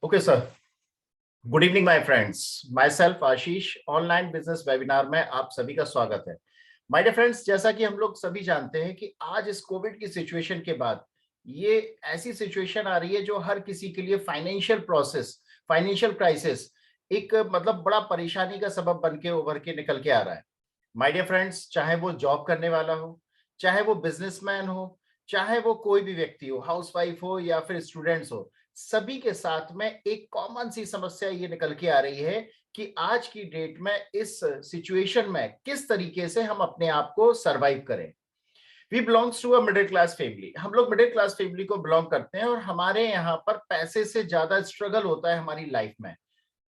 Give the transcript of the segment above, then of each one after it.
Okay sir. Good evening my friends. My self Ashish, online business webinar में आप सभी का स्वागत है। माय डियर फ्रेंड्स, जैसा कि हम लोग सभी जानते हैं कि आज इस कोविड की सिचुएशन के बाद ये ऐसी सिचुएशन आ रही है जो हर किसी के लिए फाइनेंशियल प्रोसेस, फाइनेंशियल क्राइसिस एक मतलब बड़ा परेशानी का सबब बन के उभर के निकल के आ रहा है। माय डियर फ्रेंड्स, चाहे वो जॉब करने वाला हो, चाहे वो बिजनेसमैन हो, चाहे वो कोई भी व्यक्ति हो, हाउसवाइफ हो या फिर स्टूडेंट्स हो, सभी के साथ में एक कॉमन सी समस्या ये निकल के आ रही है कि आज की डेट में इस सिचुएशन में किस तरीके से हम अपने आप को सरवाइव करें। We belongs to a middle class family. हम लोग मिडिल क्लास फैमिली को बिलोंग करते हैं और हमारे यहाँ पर पैसे से ज्यादा स्ट्रगल होता है हमारी लाइफ में।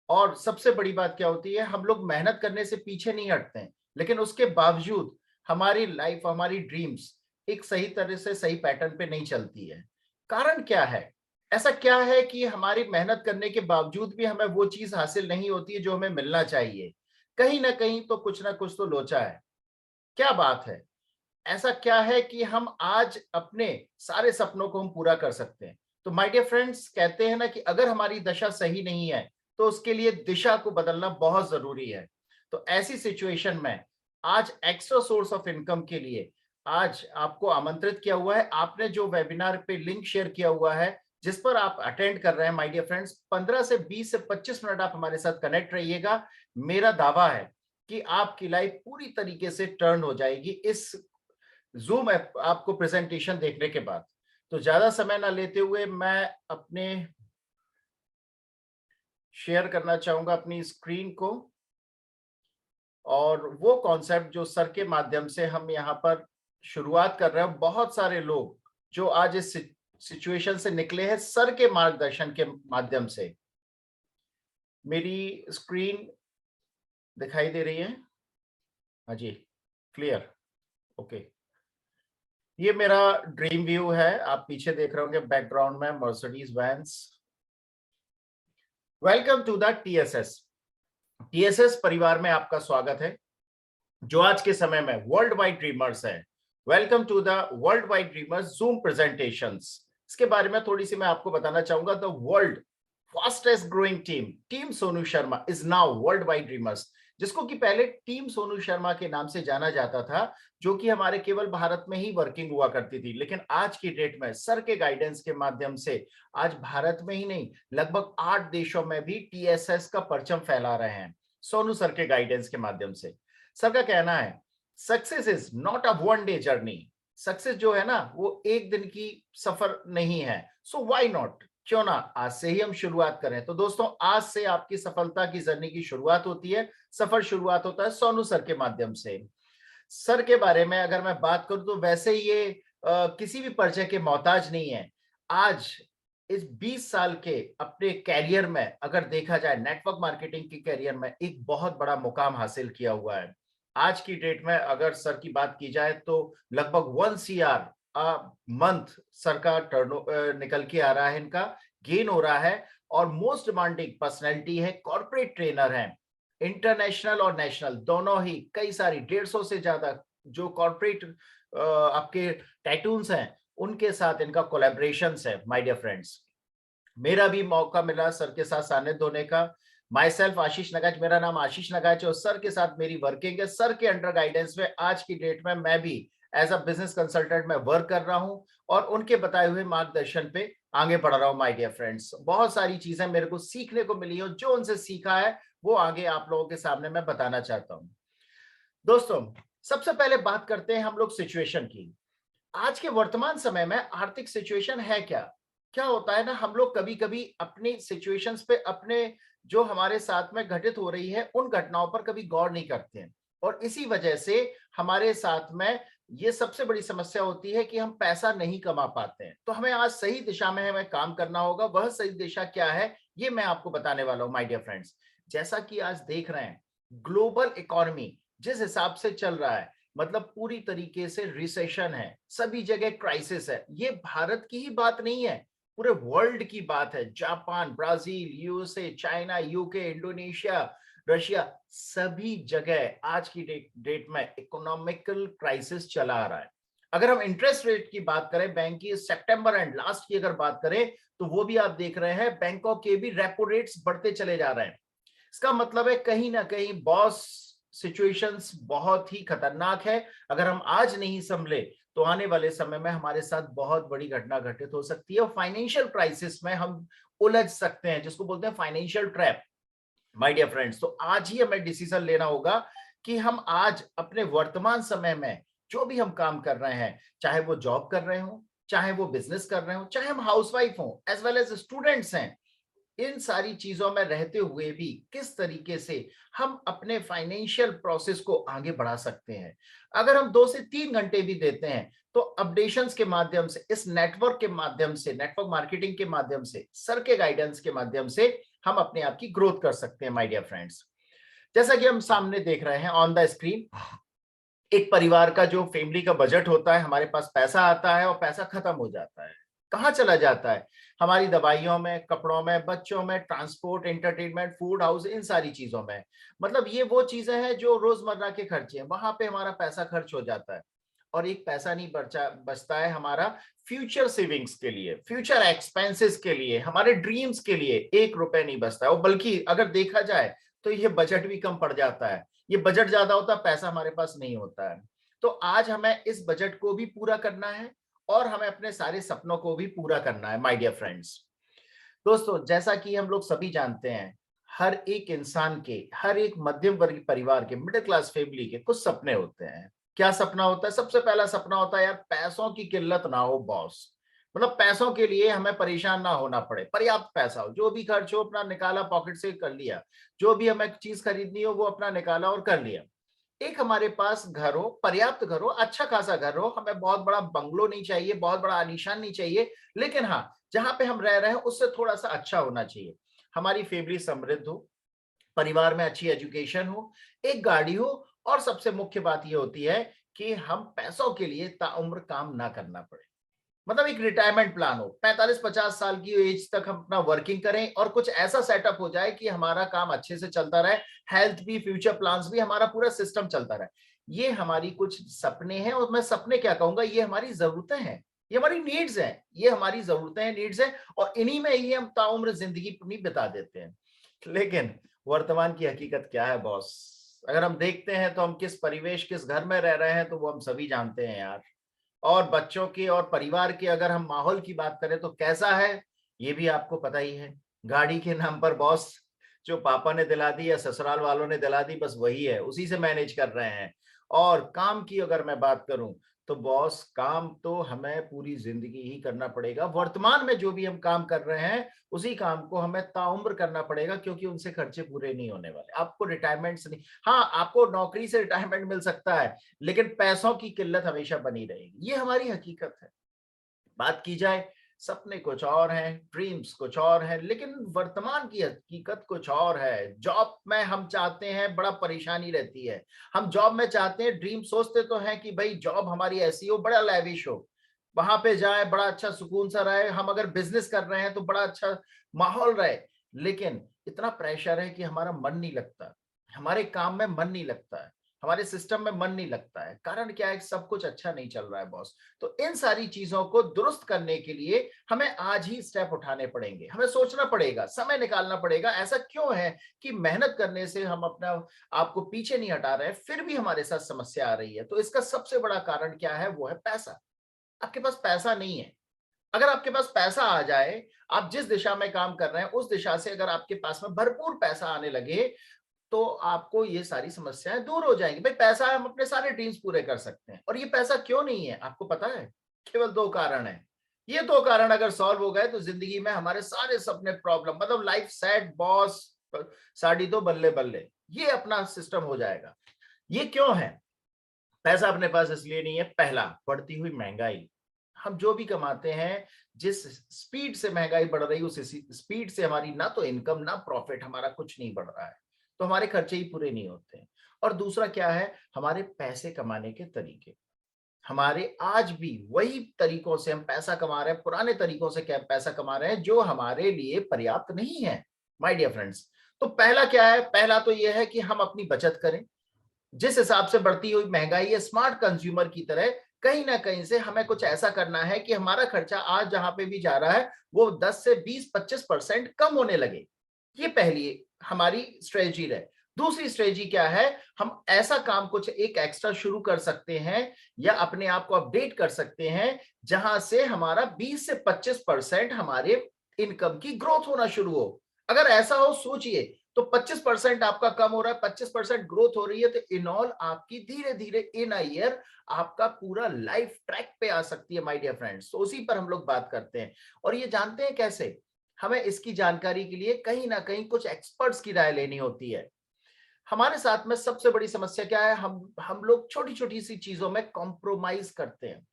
और सबसे बड़ी बात क्या होती है, हम लोग मेहनत करने से पीछे नहीं हटते हैं, लेकिन उसके बावजूद हमारी लाइफ, हमारी ड्रीम्स एक सही तरह से सही पैटर्न पे नहीं चलती है। कारण क्या है? ऐसा क्या है कि हमारी मेहनत करने के बावजूद भी हमें वो चीज हासिल नहीं होती है जो हमें मिलना चाहिए? कहीं ना कहीं तो कुछ ना कुछ तो लोचा है। क्या बात है? ऐसा क्या है कि हम आज अपने सारे सपनों को हम पूरा कर सकते हैं? तो माय डियर फ्रेंड्स, कहते हैं ना कि अगर हमारी दशा सही नहीं है तो उसके लिए दिशा को बदलना बहुत जरूरी है। तो ऐसी सिचुएशन में आज एक्स्ट्रा सोर्स ऑफ इनकम के लिए आज आपको आमंत्रित किया हुआ है। आपने जो वेबिनार पे लिंक शेयर किया हुआ है, जिस पर आप अटेंड कर रहे हैं, माय डियर फ्रेंड्स, 15 से 20 से 25 मिनट आप हमारे साथ कनेक्ट रहिएगा। मेरा दावा है कि आपकी लाइफ पूरी तरीके से टर्न हो जाएगी इस जूम ऐप आपको प्रेजेंटेशन देखने के बाद। तो ज्यादा समय ना लेते हुए मैं अपने शेयर करना चाहूंगा अपनी स्क्रीन को, और वो कॉन्सेप्ट जो सर के माध्यम से हम यहाँ पर शुरुआत कर रहे हैं। बहुत सारे लोग जो आज इस सिचुएशन से निकले हैं सर के मार्गदर्शन के माध्यम से। मेरी स्क्रीन दिखाई दे रही है? हाँ जी, क्लियर। ओके। ये मेरा ड्रीम व्यू है। आप पीछे देख रहे होंगे बैकग्राउंड में Mercedes Benz. Welcome to the TSS. TSS परिवार में आपका स्वागत है, जो आज के समय में वर्ल्ड वाइड ड्रीमर्स है। Welcome to the world wide dreamers Zoom presentations. इसके बारे में थोड़ी सी मैं आपको बताना चाहूंगा। The world fastest growing team, team Sonu Sharma, is now world wide dreamers, जिसको कि पहले टीम सोनू शर्मा के नाम से जाना जाता था, जो कि हमारे केवल भारत में ही वर्किंग हुआ करती थी। लेकिन आज की डेट में सर के गाइडेंस के माध्यम से आज भारत में ही नहीं, लगभग 8 देशों में भी टीएसएस का परचम फैला रहे हैं सोनू सर के गाइडेंस के माध्यम से। सर का कहना है, success is not a one day journey. Success जो है ना, वो एक दिन की सफर नहीं है। सो व्हाई नॉट, क्यों ना आज से ही हम शुरुआत करें। तो दोस्तों, आज से आपकी सफलता की जर्नी की शुरुआत होती है। सफर शुरुआत होता है सोनू सर के माध्यम से। सर के बारे में अगर मैं बात करूं तो वैसे ये किसी भी परिचय के मोहताज नहीं है। आज इस 20 साल के अपने कैरियर में अगर देखा जाए, नेटवर्क मार्केटिंग के कैरियर में एक बहुत बड़ा मुकाम हासिल किया हुआ है। आज की डेट में अगर सर की बात की जाए तो लगभग 1 CR मंथ सर का टर्न निकल के आ रहा है, इनका गेन हो रहा है। और मोस्ट डिमांडिंग पर्सनैलिटी है, कॉर्पोरेट ट्रेनर है, इंटरनेशनल और नेशनल दोनों ही। कई सारी 150 से ज्यादा जो कॉर्पोरेट आपके टैटून्स हैं, उनके साथ इनका कोलैबोरेशंस है। माय डियर फ्रेंड्स, मेरा भी मौका मिला सर के साथ सानिध्य होने का। माई सेल्फ आशीष नगाच, मेरा नाम आशीष नगाच है और सर के साथ मेरी वर्किंग है। सर के अंडर गाइडेंस में आज की डेट में मैं भी एज अ बिजनेस कंसल्टेंट में वर्क कर रहा हूं और उनके बताए हुए मार्गदर्शन पे आगे बढ़ रहा हूं। माय डियर फ्रेंड्स, बहुत सारी चीजें मेरे को सीखने को मिली हो, जो उनसे सीखा है वो आगे आप लोगों के सामने मैं बताना चाहता हूं। दोस्तों, सबसे पहले बात करते हैं हम लोग सिचुएशन की। आज के वर्तमान समय में आर्थिक सिचुएशन है क्या? क्या होता है ना, हम लोग कभी कभी अपनी सिचुएशंस पे, अपने जो हमारे साथ में घटित हो रही है उन घटनाओं पर कभी गौर नहीं करते हैं, और इसी वजह से हमारे साथ में ये सबसे बड़ी समस्या होती है कि हम पैसा नहीं कमा पाते हैं। तो हमें आज सही दिशा में हमें काम करना होगा। वह सही दिशा क्या है, ये मैं आपको बताने वाला हूं। माय डियर फ्रेंड्स, जैसा कि आज देख रहे हैं, ग्लोबल इकोनॉमी जिस हिसाब से चल रहा है, मतलब पूरी तरीके से रिसेशन है, सभी जगह क्राइसिस है। ये भारत की ही बात नहीं है, पूरे वर्ल्ड की बात है। Japan, Brazil, USA, China, UK, Indonesia, Russia, सभी जगह आज की डेट में इकोनॉमिकल क्राइसिस चला आ रहा है। अगर हम इंटरेस्ट रेट की बात करें बैंक की सितंबर एंड लास्ट की अगर बात करें तो वो भी आप देख रहे हैं बैंकों के भी रेपो रेट्स बढ़ते चले जा रहे हैं। इसका मतलब है कहीं ना कहीं बॉस सिचुएशंस बहुत ही खतरनाक है। अगर हम आज नहीं संभले तो आने वाले समय में हमारे साथ बहुत बड़ी घटना घटित हो सकती है और फाइनेंशियल क्राइसिस में हम उलझ सकते हैं, जिसको बोलते हैं financial trap. My dear friends, तो आज ही हमें डिसीजन लेना होगा कि हम आज अपने वर्तमान समय में जो भी हम काम कर रहे हैं, चाहे वो जॉब कर रहे हो, चाहे वो बिजनेस कर रहे हो, चाहे हम हाउसवाइफ हो, एज वेल एज स्टूडेंट्स हैं, इन सारी चीजों में रहते हुए भी किस तरीके से हम अपने फाइनेंशियल प्रोसेस को आगे बढ़ा सकते हैं। अगर हम 2 से 3 घंटे भी देते हैं तो अपडेशंस के माध्यम से, इस नेटवर्क के माध्यम से, नेटवर्क मार्केटिंग के माध्यम से, सर के गाइडेंस के माध्यम से हम अपने आप की ग्रोथ कर सकते हैं। माय डियर फ्रेंड्स, जैसा कि हम सामने देख रहे हैं ऑन द स्क्रीन, एक परिवार का जो फैमिली का बजट होता है, हमारे पास पैसा आता है और पैसा खत्म हो जाता है। कहाँ चला जाता है? हमारी दवाइयों में, कपड़ों में, बच्चों में, ट्रांसपोर्ट, एंटरटेनमेंट, फूड हाउस, इन सारी चीजों में। मतलब ये वो चीजें हैं जो रोजमर्रा के खर्चे हैं, वहां पे हमारा पैसा खर्च हो जाता है। और एक पैसा नहीं बचता है हमारा फ्यूचर सेविंग्स के लिए, फ्यूचर एक्सपेंसेस के लिए, हमारे ड्रीम्स के लिए 1 रुपए नहीं बचता है। और बल्कि अगर देखा जाए तो ये बजट भी कम पड़ जाता है। ये बजट ज्यादा होता है, पैसा हमारे पास नहीं होता है। तो आज हमें इस बजट को भी पूरा करना है और हमें अपने सारे सपनों को भी पूरा करना है। माय डियर फ्रेंड्स, दोस्तों, जैसा कि हम लोग सभी जानते हैं, हर एक इंसान के, हर एक मध्यम वर्गीय परिवार के, मिडिल क्लास फैमिली के कुछ सपने होते हैं। क्या सपना होता है? सबसे पहला सपना होता है यार पैसों की किल्लत ना हो बॉस। मतलब पैसों के लिए हमें परेशान ना होना पड़े, पर्याप्त पैसा हो, जो भी खर्च हो अपना निकाला पॉकेट से कर लिया, जो भी हमें चीज खरीदनी हो वो अपना निकाला और कर लिया। एक हमारे पास घर हो, पर्याप्त घर हो, अच्छा खासा घर हो, हमें बहुत बड़ा बंगलो नहीं चाहिए, बहुत बड़ा आलीशान नहीं चाहिए, लेकिन हाँ, जहां पे हम रह रहे हैं उससे थोड़ा सा अच्छा होना चाहिए। हमारी फैमिली समृद्ध हो, परिवार में अच्छी एजुकेशन हो, एक गाड़ी हो, और सबसे मुख्य बात यह होती है कि हम पैसों के लिए ताउम्र काम ना करना पड़े। मतलब एक रिटायरमेंट प्लान हो, 45-50 साल की एज तक हम अपना वर्किंग करें और कुछ ऐसा सेटअप हो जाए कि हमारा काम अच्छे से चलता रहे, हेल्थ भी, फ्यूचर प्लान्स भी, हमारा पूरा सिस्टम चलता रहे। ये हमारी कुछ सपने हैं, और मैं सपने क्या कहूंगा, ये हमारी जरूरतें हैं, ये हमारी नीड्स हैं, ये हमारी जरूरतें हैं, नीड्स हैं, और इन्हीं में ही हम ताउम्र जिंदगी अपनी बिता देते हैं। लेकिन वर्तमान की हकीकत क्या है बॉस? अगर हम देखते हैं तो हम किस परिवेश, किस घर में रह रहे हैं, तो वो हम सभी जानते हैं यार। और बच्चों के और परिवार के अगर हम माहौल की बात करें तो कैसा है, ये भी आपको पता ही है। गाड़ी के नाम पर बॉस जो पापा ने दिला दी या ससुराल वालों ने दिला दी, बस वही है, उसी से मैनेज कर रहे हैं। और काम की अगर मैं बात करूं तो बॉस काम तो हमें पूरी जिंदगी ही करना पड़ेगा। वर्तमान में जो भी हम काम कर रहे हैं उसी काम को हमें ताउम्र करना पड़ेगा, क्योंकि उनसे खर्चे पूरे नहीं होने वाले। आपको रिटायरमेंट से नहीं, हाँ आपको नौकरी से रिटायरमेंट मिल सकता है, लेकिन पैसों की किल्लत हमेशा बनी रहेगी। ये हमारी हकीकत है। बात की जाए, सपने कुछ और हैं, ड्रीम्स कुछ और हैं, लेकिन वर्तमान की हकीकत कुछ और है। जॉब में हम चाहते हैं, बड़ा परेशानी रहती है। हम जॉब में चाहते हैं, ड्रीम सोचते तो हैं कि भाई जॉब हमारी ऐसी हो, बड़ा लैविश हो, वहां पे जाए, बड़ा अच्छा सुकून सा रहे। हम अगर बिजनेस कर रहे हैं तो बड़ा अच्छा माहौल रहे, लेकिन इतना प्रेशर है कि हमारा मन नहीं लगता, हमारे काम में मन नहीं लगता है, हमारे सिस्टम में मन नहीं लगता है। कारण क्या है? सब कुछ अच्छा नहीं चल रहा है बॉस। तो इन सारी चीजों को दुरुस्त करने के लिए हमें आज ही स्टेप उठाने पड़ेंगे, हमें सोचना पड़ेगा, समय निकालना पड़ेगा। ऐसा क्यों है कि मेहनत करने से हम अपना आपको पीछे नहीं हटा रहे, फिर भी हमारे साथ समस्या आ रही है? तो इसका सबसे बड़ा कारण क्या है? वो है पैसा। आपके पास पैसा नहीं है। अगर आपके पास पैसा आ जाए, आप जिस दिशा में काम कर रहे हैं उस दिशा से अगर आपके पास में भरपूर पैसा आने लगे, तो आपको ये सारी समस्याएं दूर हो जाएंगी। भाई पैसा है, हम अपने सारे ड्रीम्स पूरे कर सकते हैं। और ये पैसा क्यों नहीं है आपको पता है? केवल 2 कारण है। ये 2 कारण अगर सॉल्व हो गए तो जिंदगी में हमारे सारे सपने, प्रॉब्लम, मतलब लाइफ सेट बॉस, साड़ी दो बल्ले बल्ले, ये अपना सिस्टम हो जाएगा। ये क्यों है? पैसा अपने पास इसलिए नहीं है, पहला, बढ़ती हुई महंगाई। हम जो भी कमाते हैं, जिस स्पीड से महंगाई बढ़ रही है उस स्पीड से हमारी ना तो इनकम ना प्रॉफिट, हमारा कुछ नहीं बढ़ रहा है, तो हमारे खर्चे ही पूरे नहीं होते हैं। और दूसरा क्या है? हमारे पैसे कमाने के तरीके, हमारे आज भी वही तरीकों से हम पैसा कमा रहे हैं, पुराने तरीकों से क्या पैसा कमा रहे हैं, जो हमारे लिए पर्याप्त नहीं है। माय डियर फ्रेंड्स, तो पहला क्या है? पहला तो यह है कि हम अपनी बचत करें, जिस हिसाब से बढ़ती हुई महंगाई है, स्मार्ट कंज्यूमर की तरह कहीं ना कहीं से हमें कुछ ऐसा करना है कि हमारा खर्चा आज जहां पे भी जा रहा है वो 10 से 20-25% कम होने लगे। ये पहली हमारी स्ट्रेटजी रहे। दूसरी स्ट्रेटजी क्या है, हम ऐसा काम कुछ एक एक्स्ट्रा शुरू कर सकते हैं या अपने आप को अपडेट कर सकते हैं जहां से हमारा 20 से 25% हमारे इनकम की ग्रोथ होना शुरू हो। अगर ऐसा हो, सोचिए, तो 25% आपका कम हो रहा है, 25% ग्रोथ हो रही है, तो इन ऑल आपकी धीरे धीरे इन अ ईयर आपका पूरा लाइफ ट्रैक पे आ सकती है माय डियर फ्रेंड्स। तो उसी पर हम लोग बात करते हैं और ये जानते हैं कैसे। हमें इसकी जानकारी के लिए कहीं ना कहीं कुछ एक्सपर्ट्स की राय लेनी होती है। हमारे साथ में सबसे बड़ी समस्या क्या है, हम लोग छोटी छोटी सी चीजों में कॉम्प्रोमाइज करते हैं।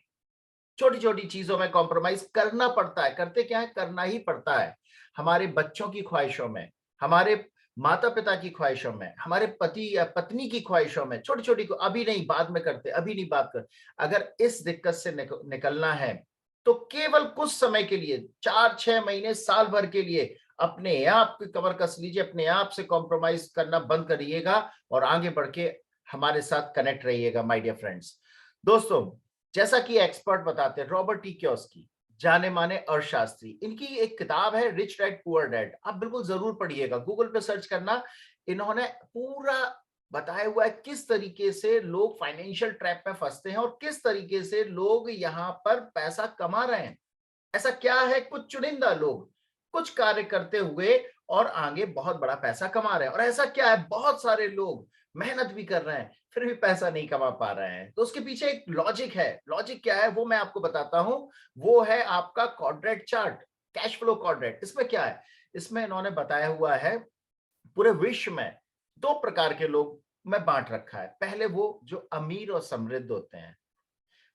छोटी छोटी चीजों में कॉम्प्रोमाइज करना पड़ता है। करते क्या है, करना ही पड़ता है। हमारे बच्चों की ख्वाहिशों में, हमारे माता पिता की ख्वाहिशों में, हमारे पति या पत्नी की ख्वाहिशों में, छोटी छोटी को अभी नहीं बाद में करते, अभी नहीं बात कर। अगर इस दिक्कत से निकलना है तो केवल कुछ समय के लिए, 4-6 महीने, साल भर के लिए अपने आप की कमर कस लीजिए, अपने आप से कॉम्प्रोमाइज करना बंद करिएगा और आगे बढ़ के हमारे साथ कनेक्ट रहिएगा माय डियर फ्रेंड्स। दोस्तों, जैसा कि एक्सपर्ट बताते हैं, रॉबर्ट टी कियोसाकी, जाने माने अर्थशास्त्री, इनकी एक किताब है रिच डैड पुअर डैड, आप बिल्कुल जरूर पढ़िएगा, गूगल पे सर्च करना। इन्होंने पूरा बताया हुआ है किस तरीके से लोग फाइनेंशियल ट्रैप में फंसते हैं और किस तरीके से लोग यहाँ पर पैसा कमा रहे हैं। ऐसा क्या है, कुछ चुनिंदा लोग कुछ कार्य करते हुए और आगे बहुत बड़ा पैसा कमा रहे हैं, और ऐसा क्या है, बहुत सारे लोग मेहनत भी कर रहे हैं फिर भी पैसा नहीं कमा पा रहे हैं। तो उसके पीछे एक लॉजिक है। लॉजिक क्या है वो मैं आपको बताता हूं। वो है आपका quadrant chart, cash flow quadrant. इसमें क्या है, इसमें इन्होंने बताया हुआ है पूरे विश्व में दो प्रकार के लोग में बांट रखा है। पहले वो जो अमीर और समृद्ध होते हैं,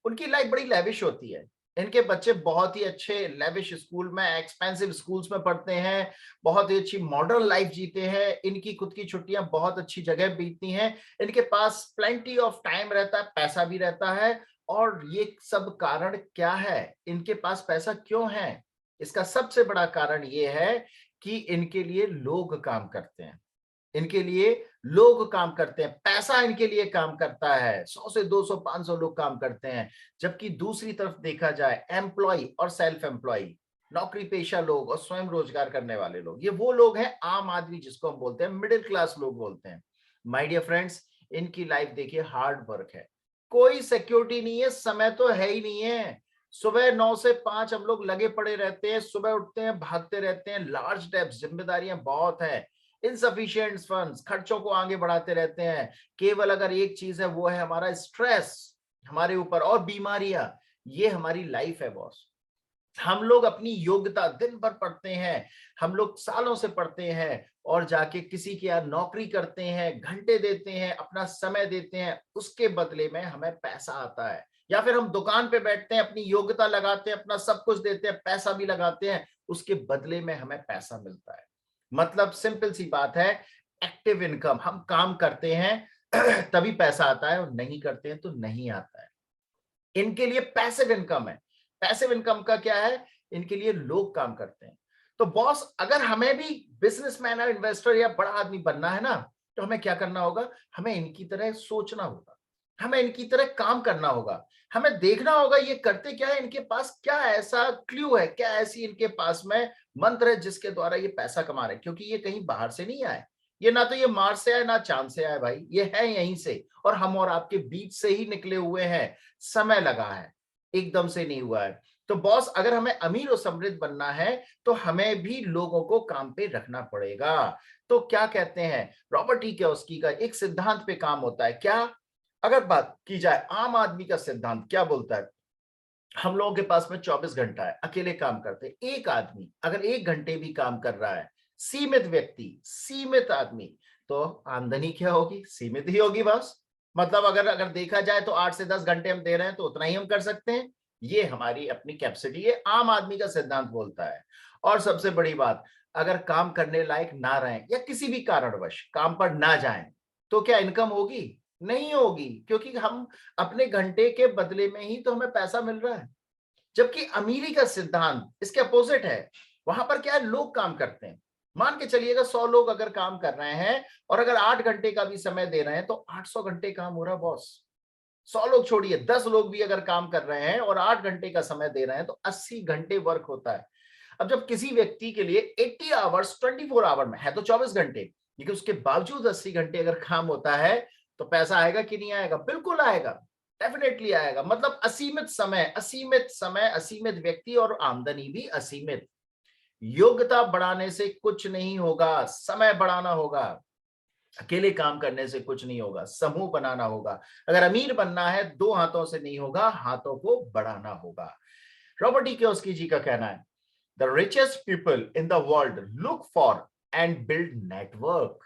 उनकी लाइफ बड़ी लेविश होती है। इनके बच्चे बहुत ही अच्छे लेविश स्कूल में, एक्सपेंसिव स्कूल्स में पढ़ते हैं, बहुत ही अच्छी मॉडर्न लाइफ जीते हैं, इनकी खुद की छुट्टियां बहुत अच्छी जगह बीतती हैं, इनके पास प्लेंटी ऑफ टाइम रहता है, पैसा भी रहता है। और ये सब कारण क्या है, इनके पास पैसा क्यों है? इसका सबसे बड़ा कारण ये है कि इनके लिए लोग काम करते हैं। इनके लिए लोग काम करते हैं, पैसा इनके लिए काम करता है। 100 से 200 500 लोग काम करते हैं। जबकि दूसरी तरफ देखा जाए, एम्प्लॉय और सेल्फ एम्प्लॉय, नौकरी पेशा लोग और स्वयं रोजगार करने वाले लोग, ये वो लोग हैं आम आदमी, जिसको हम बोलते हैं मिडिल क्लास लोग बोलते हैं। माय डियर फ्रेंड्स, इनकी लाइफ देखिए हार्ड वर्क है, कोई सिक्योरिटी नहीं है, समय तो है ही नहीं है। सुबह 9 से 5 हम लोग लगे पड़े रहते हैं, सुबह उठते हैं, भागते रहते हैं, लार्ज डेब्ट्स, जिम्मेदारियां बहुत है, इनसफिशिएंट फंड्स, खर्चों को आगे बढ़ाते रहते हैं। केवल अगर एक चीज है वो है हमारा स्ट्रेस हमारे ऊपर, और बीमारियां। ये हमारी लाइफ है बॉस। हम लोग अपनी योग्यता दिन भर पढ़ते हैं, हम लोग सालों से पढ़ते हैं और जाके किसी के यहाँ नौकरी करते हैं, घंटे देते हैं, अपना समय देते हैं, उसके बदले में हमें पैसा आता है। या फिर हम दुकान पे बैठते हैं, अपनी योग्यता लगाते हैं, अपना सब कुछ देते हैं, पैसा भी लगाते हैं, उसके बदले में हमें पैसा मिलता है। मतलब सिंपल सी बात है, एक्टिव इनकम, हम काम करते हैं तभी पैसा आता है और नहीं करते हैं तो नहीं आता है। इनके लिए पैसिव इनकम है। पैसिव इनकम का क्या है, इनके लिए लोग काम करते हैं। तो बॉस, अगर हमें भी बिजनेसमैन और इन्वेस्टर या बड़ा आदमी बनना है ना, तो हमें क्या करना होगा, हमें इनकी तरह सोचना होगा, हमें इनकी तरह काम करना होगा, हमें देखना होगा ये करते क्या है, इनके पास क्या ऐसा क्लू है, क्या ऐसी इनके पास में मंत्र है जिसके द्वारा ये पैसा कमा रहे हैं। क्योंकि ये कहीं बाहर से नहीं आए, ये ना तो ये मार्स से आए ना चांद से आए भाई, ये है यहीं से, और हम और आपके बीच से ही निकले हुए हैं। समय लगा है, एकदम से नहीं हुआ है। तो बॉस, अगर हमें अमीर और समृद्ध बनना है तो हमें भी लोगों को काम पे रखना पड़ेगा। तो क्या कहते हैं, रॉबर्ट टी कियोसाकी का एक सिद्धांत पे काम होता है क्या? अगर बात की जाए आम आदमी का सिद्धांत क्या बोलता है, हम लोगों के पास में 24 घंटा है, अकेले काम करते हैं। एक आदमी अगर 1 घंटे भी काम कर रहा है, सीमित व्यक्ति, सीमित आदमी, तो आमदनी क्या होगी, सीमित ही होगी बस। मतलब अगर अगर देखा जाए तो 8 से 10 घंटे हम दे रहे हैं तो उतना ही हम कर सकते हैं। ये हमारी अपनी कैपेसिटी, ये आम आदमी का सिद्धांत बोलता है। और सबसे बड़ी बात, अगर काम करने लायक ना रहें या किसी भी कारणवश काम पर ना जाएं, तो क्या इनकम होगी? नहीं होगी, क्योंकि हम अपने घंटे के बदले में ही तो हमें पैसा मिल रहा है। जबकि अमीरी का सिद्धांत इसके अपोजिट है। वहां पर क्या है, लोग काम करते हैं। मान के चलिएगा 100 लोग अगर काम कर रहे हैं और अगर 8 घंटे का भी समय दे रहे हैं तो 800 घंटे काम हो रहा है बॉस। 100 लोग छोड़िए, 10 लोग भी अगर काम कर रहे हैं और 8 घंटे का समय दे रहे हैं तो 80 घंटे वर्क होता है। अब जब किसी व्यक्ति के लिए 80 आवर्स 24 आवर में है तो 24 घंटे, लेकिन उसके बावजूद 80 घंटे अगर काम होता है तो पैसा आएगा कि नहीं आएगा? बिल्कुल आएगा, डेफिनेटली आएगा। मतलब असीमित समय, असीमित समय, असीमित व्यक्ति और आमदनी भी असीमित। योग्यता बढ़ाने से कुछ नहीं होगा, समय बढ़ाना होगा। अकेले काम करने से कुछ नहीं होगा, समूह बनाना होगा। अगर अमीर बनना है 2 हाथों से नहीं होगा, हाथों को बढ़ाना होगा। रॉबर्ट डी कियोस्की जी का कहना है, the richest people in the world look for and build network.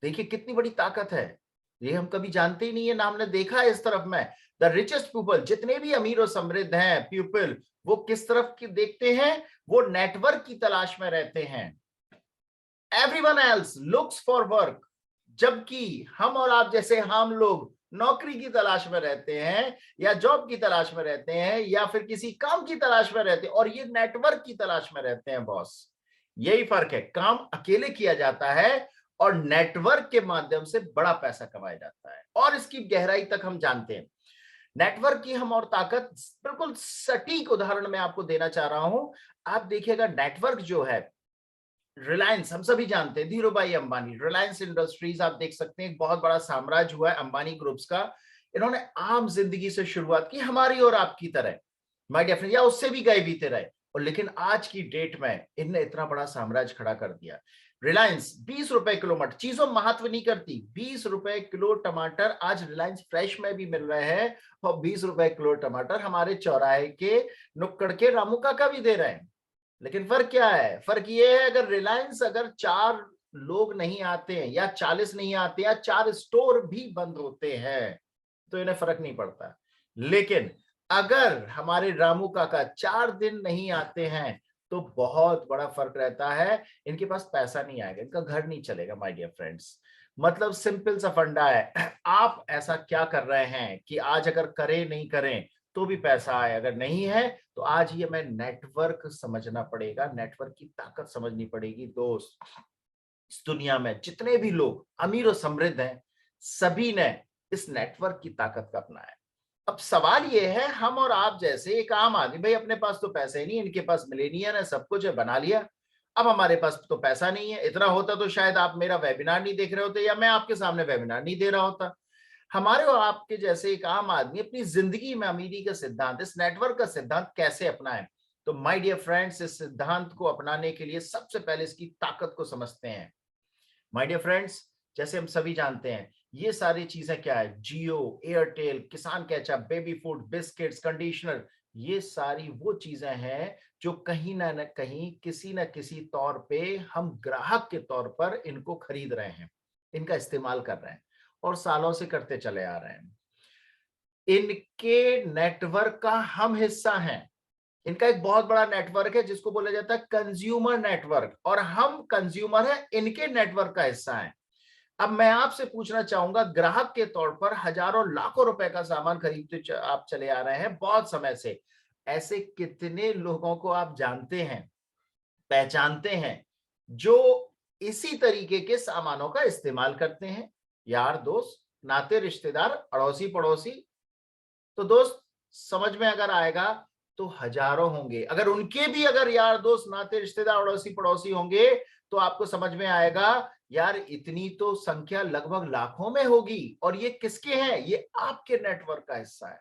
देखिए कितनी बड़ी ताकत है, ये हम कभी जानते ही नहीं है, ना हमने देखा है इस तरफ में। द रिचेस्ट पीपल, जितने भी अमीर और समृद्ध हैं पीपल, वो किस तरफ की देखते हैं? वो नेटवर्क की तलाश में रहते हैं। Everyone else looks for work, जबकि हम और आप जैसे हम लोग नौकरी की तलाश में रहते हैं या जॉब की तलाश में रहते हैं या फिर किसी काम की तलाश में रहते हैं, और ये नेटवर्क की तलाश में रहते हैं बॉस। यही फर्क है, काम अकेले किया जाता है और नेटवर्क के माध्यम से बड़ा पैसा कमाया जाता है। और इसकी गहराई तक हम जानते हैं नेटवर्क की हम और ताकत। बिल्कुल सटीक उदाहरण मैं आपको देना चाह रहा हूं। आप देखिएगा नेटवर्क जो है, रिलायंस, हम सभी जानते हैं धीरू भाई अंबानी, रिलायंस इंडस्ट्रीज आप देख सकते हैं, एक बहुत बड़ा साम्राज्य हुआ है अंबानी ग्रुप्स का। इन्होंने आम जिंदगी से शुरुआत की, हमारी और आपकी तरह, माय डियर फ्रेंड, या उससे भी गए बीते रहे, और लेकिन आज की डेट में इनने इतना बड़ा साम्राज्य खड़ा कर दिया। रिलायंस 20 रुपए किलो मटर, चीजों महत्व नहीं करती, 20 रुपए किलो टमाटर आज रिलायंस फ्रेश में भी मिल रहे हैं, और 20 रुपए किलो टमाटर हमारे चौराहे के नुक्कड़ के रामू काका भी दे रहे हैं। लेकिन फर्क क्या है? फर्क ये है, अगर रिलायंस, अगर 4 लोग नहीं आते हैं या 40 नहीं आते या 4 स्टोर भी बंद होते हैं तो इन्हें फर्क नहीं पड़ता। लेकिन अगर हमारे रामू काका 4 दिन नहीं आते हैं तो बहुत बड़ा फर्क रहता है। इनके पास पैसा नहीं आएगा, इनका घर नहीं चलेगा माय डियर फ्रेंड्स। मतलब सिंपल सा फंडा है, आप ऐसा क्या कर रहे हैं कि आज अगर करें नहीं करें तो भी पैसा आए, अगर नहीं है तो आज ये हमें नेटवर्क समझना पड़ेगा, नेटवर्क की ताकत समझनी पड़ेगी। दोस्त, इस दुनिया में जितने भी लोग अमीर और समृद्ध हैं, सभी ने इस नेटवर्क की ताकत का अपनाया। अब सवाल ये है, हम और आप जैसे एक आम आदमी, भाई अपने पास तो पैसे नहीं, इनके पास मिलेनियर है, सब कुछ है, बना लिया। अब हमारे पास तो पैसा नहीं है, इतना होता तो शायद आप मेरा वेबिनार नहीं देख रहे होते या मैं आपके सामने वेबिनार नहीं दे रहा होता। हमारे और आपके जैसे एक आम आदमी अपनी जिंदगी में अमीरी का सिद्धांत, इस नेटवर्क का सिद्धांत कैसे अपनाएं? तो माय डियर फ्रेंड्स, इस सिद्धांत को अपनाने के लिए सबसे पहले इसकी ताकत को समझते हैं। माय डियर फ्रेंड्स, जैसे हम सभी जानते हैं ये सारी चीजें क्या है, Jio, Airtel, Kisan ketchup, baby food, biscuits, conditioner, ये सारी वो चीजें हैं जो कहीं ना कहीं किसी न किसी तौर पे हम ग्राहक के तौर पर इनको खरीद रहे हैं, इनका इस्तेमाल कर रहे हैं और सालों से करते चले आ रहे हैं। इनके नेटवर्क का हम हिस्सा हैं। इनका एक बहुत बड़ा नेटवर्क है जिसको बोला जाता है कंज्यूमर नेटवर्क, और हम कंज्यूमर है, इनके नेटवर्क का हिस्सा है। अब मैं आपसे पूछना चाहूंगा, ग्राहक के तौर पर हजारों लाखों रुपए का सामान खरीदते आप चले आ रहे हैं बहुत समय से, ऐसे कितने लोगों को आप जानते हैं, पहचानते हैं, जो इसी तरीके के सामानों का इस्तेमाल करते हैं? यार दोस्त, नाते रिश्तेदार, अड़ोसी पड़ोसी। तो दोस्त, समझ में अगर आएगा तो हजारों होंगे, अगर उनके भी अगर यार दोस्त नाते रिश्तेदार अड़ोसी पड़ोसी होंगे तो आपको समझ में आएगा यार इतनी तो संख्या लगभग लाखों में होगी। और ये किसके हैं? ये आपके नेटवर्क का हिस्सा है।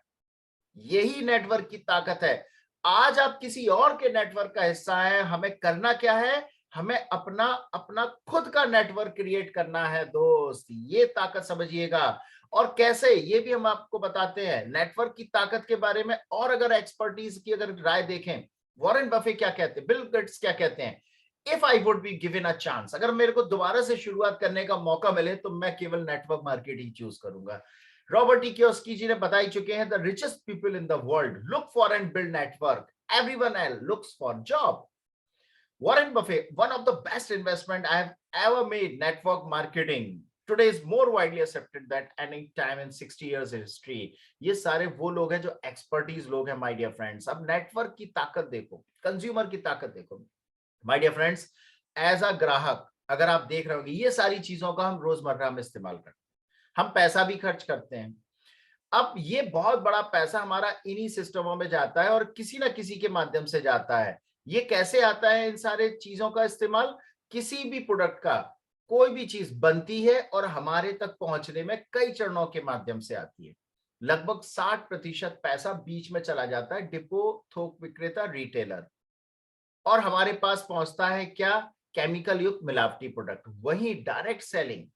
यही नेटवर्क की ताकत है। आज आप किसी और के नेटवर्क का हिस्सा है, हमें करना क्या है? हमें अपना अपना खुद का नेटवर्क क्रिएट करना है दोस्त, ये ताकत समझिएगा। और कैसे, ये भी हम आपको बताते हैं नेटवर्क की ताकत के बारे में। और अगर एक्सपर्टीज की अगर राय देखें, वॉरेन बफे क्या कहते हैं, बिल गेट्स क्या कहते हैं, if I would be given a chance, अगर मेरे को दोबारा से शुरुआत करने का मौका मिले तो मैं केवल नेटवर्क मार्केटिंग चूज करूंगा। रॉबर्ट टी कियोस्की जी ने बता ही चुके हैं, the richest people in the world look for and build network, everyone else looks for job. Warren Buffett, one of the best investment I have ever made, network marketing. Today is more widely accepted than any time in 60 years history. ये सारे वो लोग हैं जो expertise लोग हैं my dear friends. अब network की ताकत देखो, कंज्यूमर की ताकत देखो my dear friends. As a ग्राहक अगर आप देख रहे होंगे, ये सारी चीजों का हम रोजमर्रा में इस्तेमाल करते हैं, हम पैसा भी खर्च करते हैं। अब ये बहुत बड़ा पैसा हमारा इन्हीं सिस्टमों में जाता है और किसी ना किसी के माध्यम से जाता है। ये कैसे आता है इन सारे चीजों का इस्तेमाल? किसी भी प्रोडक्ट का कोई भी चीज बनती है और हमारे तक पहुंचने में कई चरणों के माध्यम से आती है। लगभग 60% पैसा बीच में चला जाता है, डिपो, थोक विक्रेता, रिटेलर, और हमारे पास पहुंचता है क्या? केमिकल युक्त मिलावटी प्रोडक्ट। वहीं डायरेक्ट सेलिंग,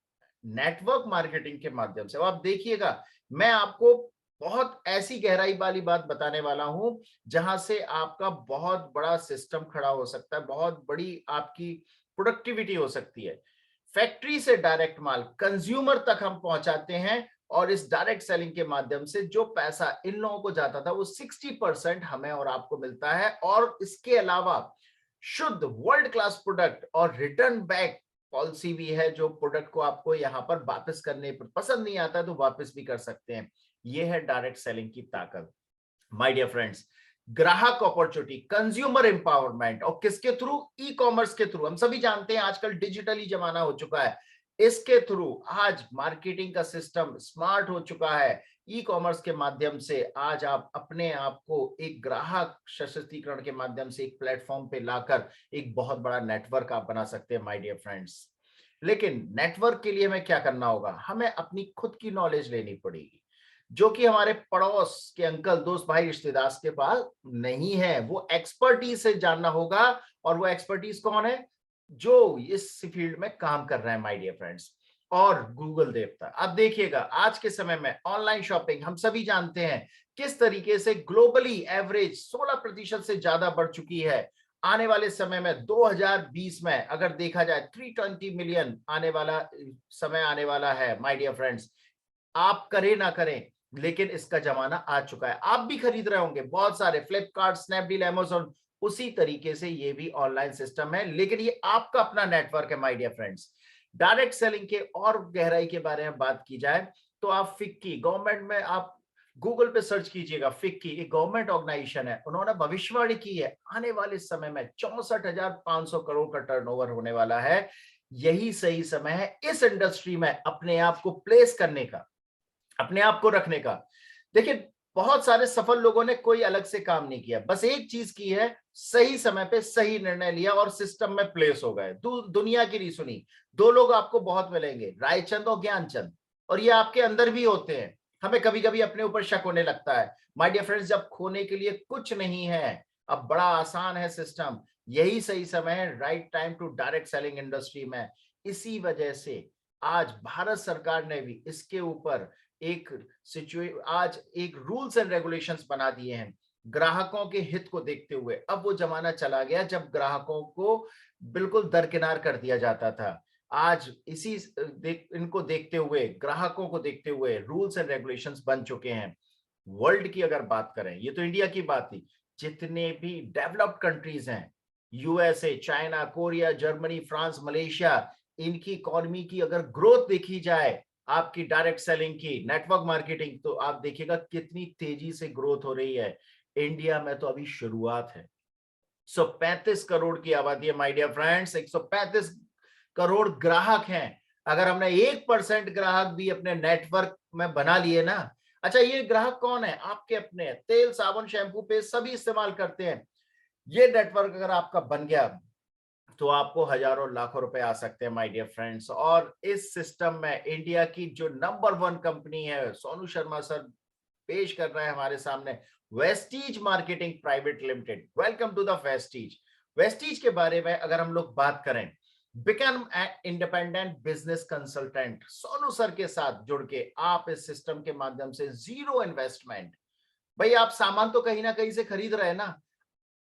नेटवर्क मार्केटिंग के माध्यम से, अब आप देखिएगा, मैं आपको बहुत ऐसी गहराई वाली बात बताने वाला हूं जहां से आपका बहुत बड़ा सिस्टम खड़ा हो सकता है, बहुत बड़ी आपकी प्रोडक्टिविटी हो सकती है। फैक्ट्री से डायरेक्ट माल कंज्यूमर तक हम पहुंचाते हैं और इस डायरेक्ट सेलिंग के माध्यम से जो पैसा इन लोगों को जाता था वो 60% हमें और आपको मिलता है। और इसके अलावा शुद्ध वर्ल्ड क्लास प्रोडक्ट और रिटर्न बैक पॉलिसी भी है, जो प्रोडक्ट को आपको यहां पर वापस करने पर पसंद नहीं आता तो वापस भी कर सकते हैं। यह है डायरेक्ट सेलिंग की ताकत। माय डियर फ्रेंड्स, ग्राहक अपॉर्चुनिटी, कंज्यूमर एम्पावरमेंट, और किसके थ्रू? ई कॉमर्स के थ्रू। हम सभी जानते हैं आजकल डिजिटली जमाना हो चुका है, इसके थ्रू आज मार्केटिंग का सिस्टम स्मार्ट हो चुका है। ई कॉमर्स के माध्यम से आज आप अपने आप को एक ग्राहक सशक्तिकरण के माध्यम से एक प्लेटफॉर्म पे लाकर एक बहुत बड़ा नेटवर्क आप बना सकते हैं माय डियर फ्रेंड्स। लेकिन नेटवर्क के लिए हमें क्या करना होगा? हमें अपनी खुद की नॉलेज लेनी पड़ेगी, जो कि हमारे पड़ोस के अंकल, दोस्त, भाई, रिश्तेदार के पास नहीं है। वो एक्सपर्टीज से जानना होगा, और वो एक्सपर्टीज कौन है? जो इस फील्ड में काम कर रहे हैं माय डियर फ्रेंड्स। और गूगल देवता, अब देखिएगा आज के समय में ऑनलाइन शॉपिंग हम सभी जानते हैं किस तरीके से ग्लोबली एवरेज 16% से ज्यादा बढ़ चुकी है। आने वाले समय में 2020 में अगर देखा जाए 320 मिलियन आने वाला समय आने वाला है माय डियर फ्रेंड्स। आप करें ना करें, लेकिन इसका जमाना आ चुका है। आप भी खरीद रहे होंगे बहुत सारे, फ्लिपकार्ट, स्नैपडील, अमेज़न, उसी तरीके से ये भी ऑनलाइन सिस्टम है, लेकिन ये आपका अपना नेटवर्क है my dear friends. Direct selling के और गहराई के बारे में बात की जाए तो आप फिक्की गवर्नमेंट में, आप गूगल पे सर्च कीजिएगा, फिक्की एक गवर्नमेंट ऑर्गेनाइजेशन है, उन्होंने भविष्यवाणी की है आने वाले समय में 64,500 करोड़ का टर्नओवर होने वाला है। यही सही समय है इस इंडस्ट्री में अपने आप को प्लेस करने का, अपने आप को रखने का। देखिए, बहुत सारे सफल लोगों ने कोई अलग से काम नहीं किया, बस एक चीज की है, सही समय पे सही निर्णय लिया और सिस्टम में प्लेस हो गए। दुनिया की नहीं सुनी। दो लोग आपको बहुत मिलेंगे, रायचंद और ज्ञानचंद, और ये आपके अंदर भी होते हैं। हमें कभी कभी अपने ऊपर शक होने लगता है माय डियर फ्रेंड्स, जब खोने के लिए कुछ नहीं है, अब बड़ा आसान है सिस्टम। यही सही समय है, right time to direct selling industry में। इसी वजह से आज भारत सरकार ने भी इसके ऊपर एक आज एक रूल्स एंड रेगुलेशंस बना दिए हैं ग्राहकों के हित को देखते हुए। अब वो जमाना चला गया जब ग्राहकों को बिल्कुल दरकिनार कर दिया जाता था। आज इनको देखते हुए, ग्राहकों को देखते हुए रूल्स एंड रेगुलेशंस बन चुके हैं। वर्ल्ड की अगर बात करें, ये तो इंडिया की बात थी, जितने भी डेवलप्ड कंट्रीज हैं, USA, China, Korea, Germany, France, Malaysia, इनकी इकोनॉमी की अगर ग्रोथ देखी जाए, आपकी डायरेक्ट सेलिंग की, नेटवर्क मार्केटिंग, तो आप देखिएगा कितनी तेजी से ग्रोथ हो रही है। इंडिया में तो अभी शुरुआत है। 135 करोड़ की आबादी है माय डियर फ्रेंड्स, 135 करोड़ ग्राहक हैं। अगर हमने 1% ग्राहक भी अपने नेटवर्क में बना लिए ना, अच्छा ये ग्राहक कौन है? आपके अपने, तेल, साबुन, शैम्पू, पेस्ट सभी इस्तेमाल करते हैं। ये नेटवर्क अगर आपका बन गया तो आपको हजारों लाखों रुपए आ सकते हैं माय डियर फ्रेंड्स। और इस सिस्टम में इंडिया की जो नंबर 1 कंपनी है, सोनू शर्मा सर पेश कर रहे हैं हमारे सामने, Vestige marketing private limited. Welcome to the Vestige. Vestige के बारे में अगर हम लोग बात करें, become an independent business consultant, Sonu sir के साथ जुड़ के आप इस सिस्टम के माध्यम से जीरो इन्वेस्टमेंट, भाई आप सामान तो कहीं ना कहीं से खरीद रहे हैं ना,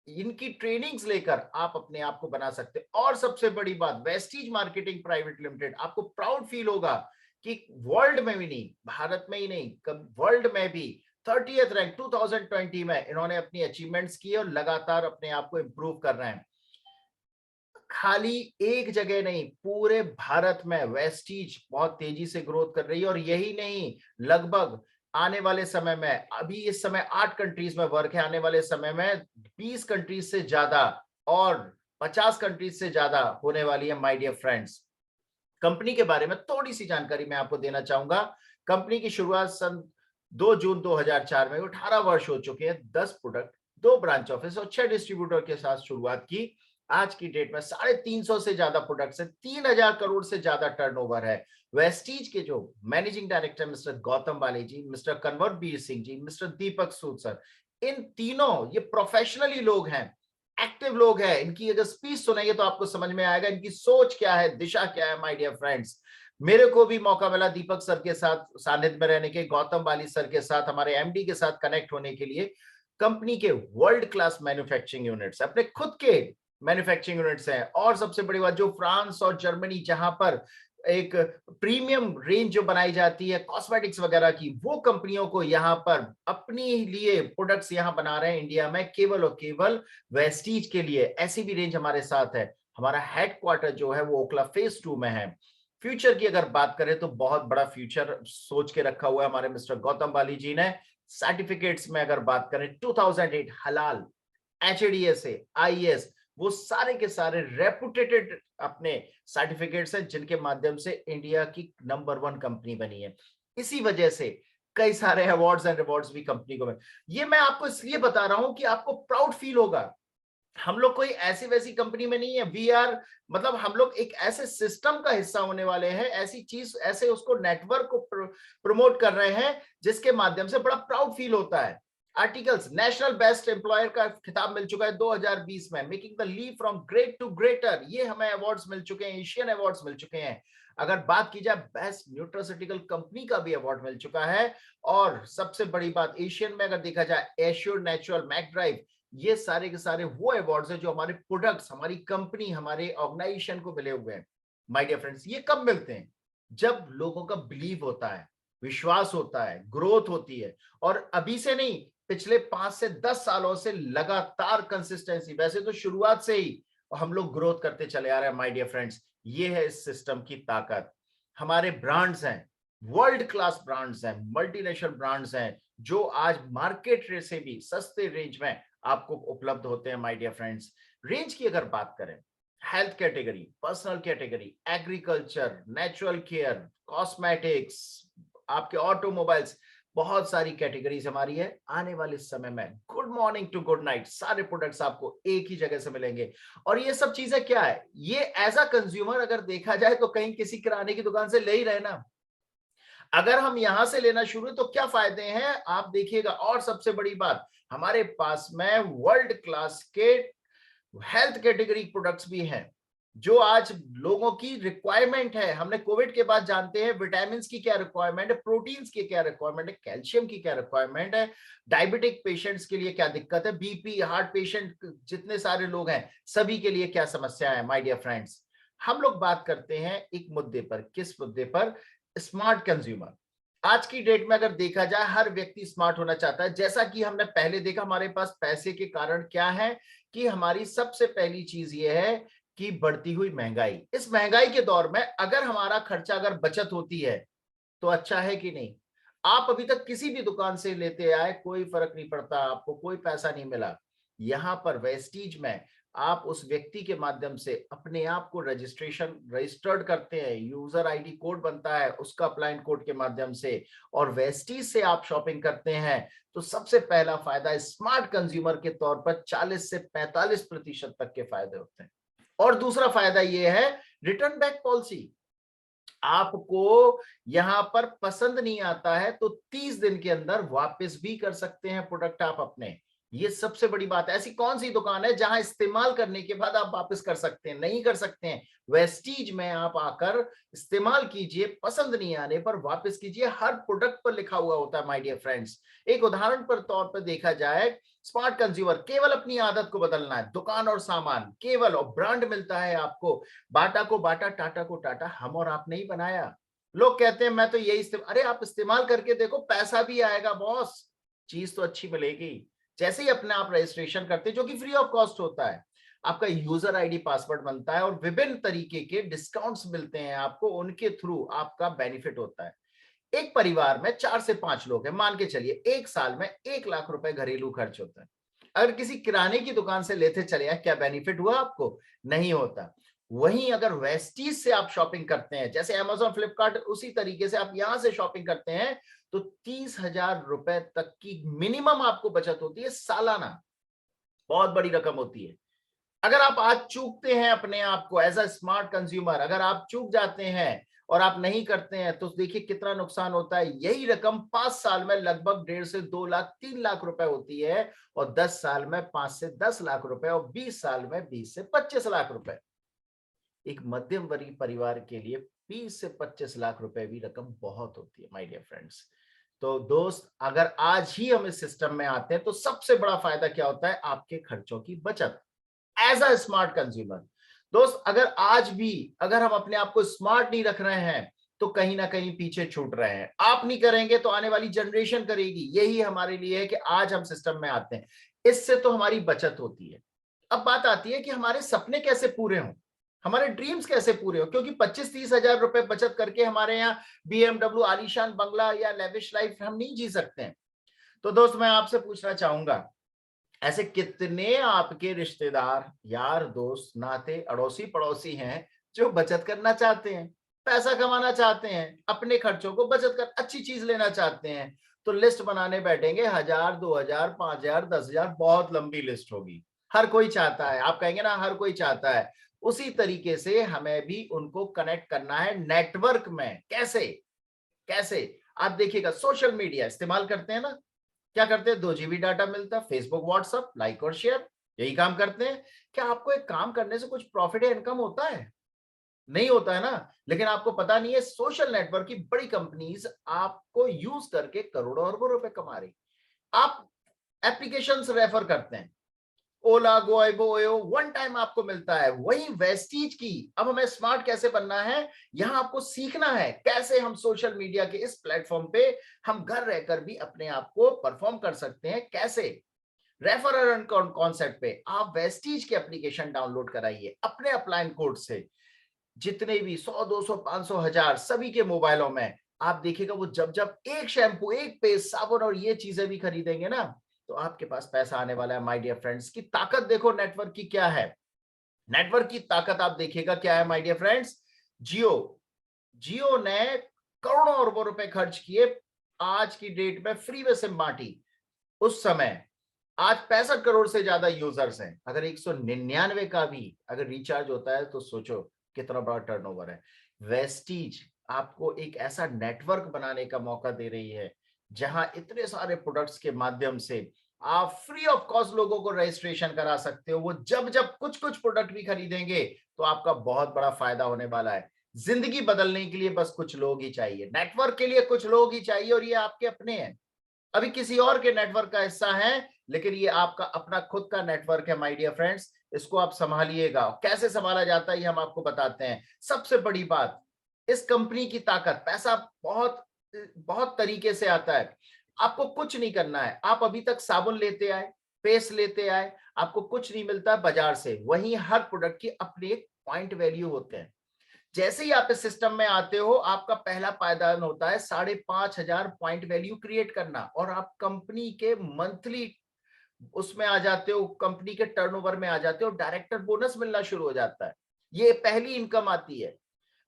इनकी ट्रेनिंग्स लेकर आप अपने आप को बना सकते हैं। और सबसे बड़ी बात, वेस्टीज मार्केटिंग प्राइवेट लिमिटेड, आपको प्राउड फील होगा कि वर्ल्ड में भी नहीं, भारत में ही नहीं, वर्ल्ड में भी 30th रैंक 2020 में इन्होंने अपनी अचीवमेंट्स की और लगातार अपने आप को इंप्रूव कर रहे हैं। खाली एक जगह नहीं, पूरे भारत में वेस्टीज बहुत तेजी से ग्रोथ कर रही है। और यही नहीं, लगभग आने वाले समय में, अभी इस समय 8 कंट्रीज में वर्क है, आने वाले समय में 20 कंट्रीज से ज्यादा और 50 कंट्रीज से ज्यादा होने वाली है माय डियर फ्रेंड्स। कंपनी के बारे में थोड़ी सी जानकारी मैं आपको देना चाहूंगा। कंपनी की शुरुआत सन 2 जून 2004 में 18 वर्ष हो चुके हैं, 10 प्रोडक्ट, 2 ब्रांच ऑफिस और 6 डिस्ट्रीब्यूटर के साथ शुरुआत की। आज की डेट में 350 से ज्यादा प्रोडक्ट्स है, 3000 करोड़ से ज्यादा टर्नओवर है। वेस्टीज के जो मैनेजिंग डायरेक्टर मिस्टर गौतम बाली जी, मिस्टर कंवरबीर सिंह जी, मिस्टर दीपक सूद सर, इन तीनों ये प्रोफेशनली लोग हैं, एक्टिव लोग हैं। इनकी अगर स्पीच सुनेंगे तो आपको समझ में आएगा इनकी सोच क्या है, दिशा क्या है। माय डियर फ्रेंड्स, मेरे को भी मौका मिला दीपक सर के साथ सानिध्य में रहने के, गौतम बाली सर के साथ, हमारे एमडी के साथ कनेक्ट होने के लिए। कंपनी के वर्ल्ड क्लास मैन्युफैक्चरिंग यूनिट्स, अपने खुद के मैन्युफैक्चरिंग यूनिट्स हैं। और सबसे बड़ी बात, जो फ्रांस और जर्मनी जहां पर एक प्रीमियम रेंज जो बनाई जाती है कॉस्मेटिक्स वगैरह की, वो कंपनियों को यहाँ पर अपनी लिए प्रोडक्ट्स यहाँ बना रहे हैं इंडिया में, केवल और केवल वेस्टीज के लिए। ऐसी भी रेंज हमारे साथ है। हमारा हेडक्वार्टर जो है वो ओखला फेज 2 में है। फ्यूचर की अगर बात करें तो बहुत बड़ा फ्यूचर सोच के रखा हुआ है हमारे मिस्टर गौतम बाली जी ने। सर्टिफिकेट्स में अगर बात करें 2008 हलाल, HADSA, IES, वो सारे के सारे रेपुटेटेड अपने सर्टिफिकेट्स हैं जिनके माध्यम से इंडिया की नंबर 1 कंपनी बनी है। इसी वजह से कई सारे अवार्ड्स एंड रिवॉर्ड्स भी कंपनी को मिले। ये मैं आपको इसलिए बता रहा हूं कि आपको प्राउड फील होगा। हम लोग कोई ऐसी वैसी कंपनी में नहीं है, वी आर, मतलब हम लोग एक ऐसे सिस्टम का हिस्सा होने वाले हैं, ऐसी चीज, ऐसे उसको नेटवर्क को प्रमोट कर रहे हैं जिसके माध्यम से बड़ा प्राउड फील होता है। आर्टिकल्स नेशनल बेस्ट एम्प्लॉयर का खिताब मिल चुका है 2020 में, making the leap from great to greater, ये हमें अवार्ड्स मिल चुके हैं, एशियन अवार्ड्स मिल चुके हैं। अगर बात की जाए बेस्ट न्यूट्रास्यूटिकल कंपनी का भी अवार्ड मिल चुका है। और सबसे बड़ी बात, एशियन में अगर देखा जाए एश्योर नेचुरल, मैकड्राइव, ये सारे के सारे वो अवार्ड्स हैं जो हमारे प्रोडक्ट्स, हमारी कंपनी, हमारे ऑर्गेनाइजेशन को मिले हुए हैं। माय डियर फ्रेंड्स, ये कब मिलते हैं? जब लोगों का बिलीव होता है, विश्वास होता है, ग्रोथ होती है। और अभी से नहीं, पिछले 5 से 10 सालों से लगातार कंसिस्टेंसी, वैसे तो शुरुआत से ही हम लोग ग्रोथ करते चले आ रहे हैं। माय डियर फ्रेंड्स, ये है इस सिस्टम की ताकत। हमारे ब्रांड्स हैं, वर्ल्ड क्लास ब्रांड्स हैं, मल्टीनेशनल ब्रांड्स हैं, जो आज मार्केट रेट से भी सस्ते रेंज में आपको उपलब्ध होते हैं। माय डियर फ्रेंड्स, रेंज की अगर बात करें, health category, personal category, agriculture, natural care, cosmetics, आपके ऑटोमोबाइल्स, बहुत सारी कैटेगरीज हमारी है। आने वाले समय में good morning to good night सारे प्रोडक्ट्स आपको एक ही जगह से मिलेंगे। और ये सब चीजें क्या है, ये एज अ कंज्यूमर अगर देखा जाए तो कहीं किसी किराने की दुकान से ले ही रहे ना। अगर हम यहां से लेना शुरू तो क्या फायदे हैं आप देखिएगा। और सबसे बड़ी बात, हमारे पास में वर्ल्ड क्लास के हेल्थ कैटेगरी प्रोडक्ट्स भी हैं जो आज लोगों की रिक्वायरमेंट है। हमने कोविड के बाद जानते हैं विटामिन की क्या रिक्वायरमेंट है, प्रोटीन्स की क्या रिक्वायरमेंट है, कैल्शियम की क्या रिक्वायरमेंट है, डायबिटिक पेशेंट्स के लिए क्या दिक्कत है, बीपी, हार्ट पेशेंट जितने सारे लोग हैं सभी के लिए क्या समस्या है। माय डियर फ्रेंड्स, हम लोग बात करते हैं एक मुद्दे पर, किस मुद्दे पर? Smart consumer. आज की डेट में अगर देखा जाए हर व्यक्ति स्मार्ट होना चाहता है। जैसा कि हमने पहले देखा, हमारे पास पैसे के कारण क्या है कि हमारी सबसे पहली चीज ये है कि बढ़ती हुई महंगाई। इस महंगाई के दौर में अगर हमारा खर्चा, अगर बचत होती है तो अच्छा है कि नहीं? आप अभी तक किसी भी दुकान से लेते आए, कोई फर्क नहीं पड़ता, आपको कोई पैसा नहीं मिला। यहां पर वेस्टीज में आप उस व्यक्ति के माध्यम से अपने आप को रजिस्टर्ड करते हैं, यूजर आईडी कोड बनता है, उसका अप्लाइन कोड के माध्यम से, और वेस्टीज से आप शॉपिंग करते हैं तो सबसे पहला फायदा स्मार्ट कंज्यूमर के तौर पर 40 से 45% तक के फायदे होते हैं। और दूसरा फायदा यह है रिटर्न बैक पॉलिसी। आपको यहां पर पसंद नहीं आता है तो 30 दिन के अंदर वापस भी कर सकते हैं प्रोडक्ट आप अपने। ये सबसे बड़ी बात है। ऐसी कौन सी दुकान है जहां इस्तेमाल करने के बाद आप वापस कर सकते हैं? नहीं कर सकते हैं। वेस्टीज में आप आकर इस्तेमाल कीजिए, पसंद नहीं आने पर वापस कीजिए, हर प्रोडक्ट पर लिखा हुआ होता है। माय डियर फ्रेंड्स, एक उदाहरण पर तौर पर देखा जाए, स्मार्ट कंज्यूमर केवल अपनी आदत को बदलना है, दुकान और सामान केवल, और ब्रांड मिलता है आपको। बाटा को बाटा, टाटा को टाटा, हम और आप नहीं बनाया। लोग कहते हैं मैं तो यही अरे आप इस्तेमाल करके देखो, पैसा भी आएगा बॉस, चीज तो अच्छी मिलेगी। जैसे ही अपने आप रजिस्ट्रेशन करते हैं जो कि फ्री ऑफ कॉस्ट होता है, आपका यूजर आईडी पासवर्ड बनता है और विभिन्न तरीके के डिस्काउंट्स मिलते हैं आपको, उनके थ्रू आपका बेनिफिट होता है। एक परिवार में 4 से 5 लोग हैं, मान के चलिए एक साल में 1 लाख रुपए घरेलू खर्च होता है। अगर किसी किराने की दुकान से लेते चले आए, क्या बेनिफिट हुआ आपको? नहीं होता। वहीं अगर वेस्टीज से आप शॉपिंग करते हैं, जैसे अमेजॉन, फ्लिपकार्ट, उसी तरीके से आप यहां से शॉपिंग करते हैं तो 30,000 रुपए तक की मिनिमम आपको बचत होती है सालाना। बहुत बड़ी रकम होती है। अगर आप आज चूकते हैं अपने आप को एज अ स्मार्ट कंज्यूमर, अगर आप चूक जाते हैं और आप नहीं करते हैं, तो देखिए कितना नुकसान होता है। यही रकम 5 साल में लगभग 1.5 से 2 लाख 3 लाख रुपए होती है, और 10 साल में 5 से 10 लाख रुपए, और 20 साल में 20 से 25 लाख रुपए। एक मध्यम वर्गीय परिवार के लिए 20 से 25 लाख रुपए भी रकम बहुत होती है माय डियर फ्रेंड्स। तो दोस्त, अगर आज ही हम इस सिस्टम में आते हैं तो सबसे बड़ा फायदा क्या होता है? आपके खर्चों की बचत एज अ स्मार्ट कंज्यूमर। दोस्त, अगर आज भी अगर हम अपने आप को स्मार्ट नहीं रख रहे हैं तो कहीं ना कहीं पीछे छूट रहे हैं। आप नहीं करेंगे तो आने वाली जनरेशन करेगी। यही हमारे लिए है कि आज हम सिस्टम में आते हैं, इससे तो हमारी बचत होती है। अब बात आती है कि हमारे सपने कैसे पूरे हों, हमारे ड्रीम्स कैसे पूरे हो, क्योंकि 25-30 हजार रुपए बचत करके हमारे यहाँ BMW आलीशान बंगला या लेविश लाइफ हम नहीं जी सकते हैं। तो दोस्त, मैं आपसे पूछना चाहूंगा, ऐसे कितने आपके रिश्तेदार, यार, दोस्त, नाते, अड़ोसी पड़ोसी हैं जो बचत करना चाहते हैं, पैसा कमाना चाहते हैं, अपने खर्चों को बचत कर अच्छी चीज लेना चाहते हैं? तो लिस्ट बनाने बैठेंगे, 1000, 2000, 5000, 10,000, बहुत लंबी लिस्ट होगी। हर कोई चाहता है, आप कहेंगे ना, हर कोई चाहता है। उसी तरीके से हमें भी उनको कनेक्ट करना है नेटवर्क में। कैसे? कैसे? आप देखिएगा, सोशल मीडिया इस्तेमाल करते हैं ना, क्या करते हैं? 2 GB डाटा मिलता है, फेसबुक, व्हाट्सएप, लाइक और शेयर, यही काम करते हैं। क्या आपको एक काम करने से कुछ प्रॉफिट या इनकम होता है? नहीं होता है ना। लेकिन आपको पता नहीं है, सोशल नेटवर्क की बड़ी कंपनीज आपको यूज करके करोड़ों अरबों रुपए कमा रही। आप एप्लीकेशंस रेफर करते हैं, ओला, गोइबो, ओयो, वन टाइम आपको मिलता है। वही वेस्टीज की, अब हमें स्मार्ट कैसे बनना है, यहां आपको सीखना है कैसे हम सोशल मीडिया के इस प्लेटफॉर्म पे हम घर रहकर भी अपने आप को परफॉर्म कर सकते हैं। कैसे? रेफरल कॉन्सेप्ट पे आप वेस्टीज के एप्लीकेशन डाउनलोड कराइए अपने अपलाइन कोड से। जितने भी 100, 200, 500, 1000 सभी के मोबाइलों में आप देखिएगा, वो जब जब एक शैम्पू, एक पेस्ट, साबुन और ये चीजें भी खरीदेंगे ना, तो आपके पास पैसा आने वाला है। माय डियर फ्रेंड्स, की ताकत देखो नेटवर्क की क्या है। नेटवर्क की ताकत आप देखिएगा क्या है my dear friends. Jio Jio ने करोड़ों अरबों रुपए खर्च किए आज की डेट में फ्री में सिम बांटी। उस समय आज 65 करोड़ से ज्यादा यूजर्स हैं। अगर 199 का भी अगर रिचार्ज होता है तो सोचो कितना बड़ा टर्नओवर है। वेस्टीज आपको एक ऐसा नेटवर्क बनाने का मौका दे रही है जहां इतने सारे प्रोडक्ट्स के माध्यम से आप फ्री ऑफ कॉस्ट लोगों को रजिस्ट्रेशन करा सकते हो। वो जब जब कुछ कुछ प्रोडक्ट भी खरीदेंगे तो आपका बहुत बड़ा फायदा होने वाला है। जिंदगी बदलने के लिए बस कुछ लोग ही चाहिए, नेटवर्क के लिए कुछ लोग ही चाहिए, और ये आपके अपने हैं। अभी किसी और के नेटवर्क का हिस्सा है, लेकिन ये आपका अपना खुद का नेटवर्क है माय डियर फ्रेंड्स। इसको आप संभालिएगा। कैसे संभाला जाता है ये हम आपको बताते हैं। सबसे बड़ी बात, इस कंपनी की ताकत, पैसा बहुत बहुत तरीके से आता है। आपको कुछ नहीं करना है। आप अभी तक साबुन लेते आए, पेस्ट लेते आए, आपको कुछ नहीं मिलता बाजार से। वहीं हर प्रोडक्ट की अपनी एक पॉइंट वैल्यू होते हैं। जैसे ही आप इस सिस्टम में आते हो, आपका पहला पायदान होता है 5,500 पॉइंट वैल्यू क्रिएट करना, और आप कंपनी के मंथली उसमें आ जाते हो, कंपनी के टर्नओवर में आ जाते हो, डायरेक्टर बोनस मिलना शुरू हो जाता है। ये पहली इनकम आती है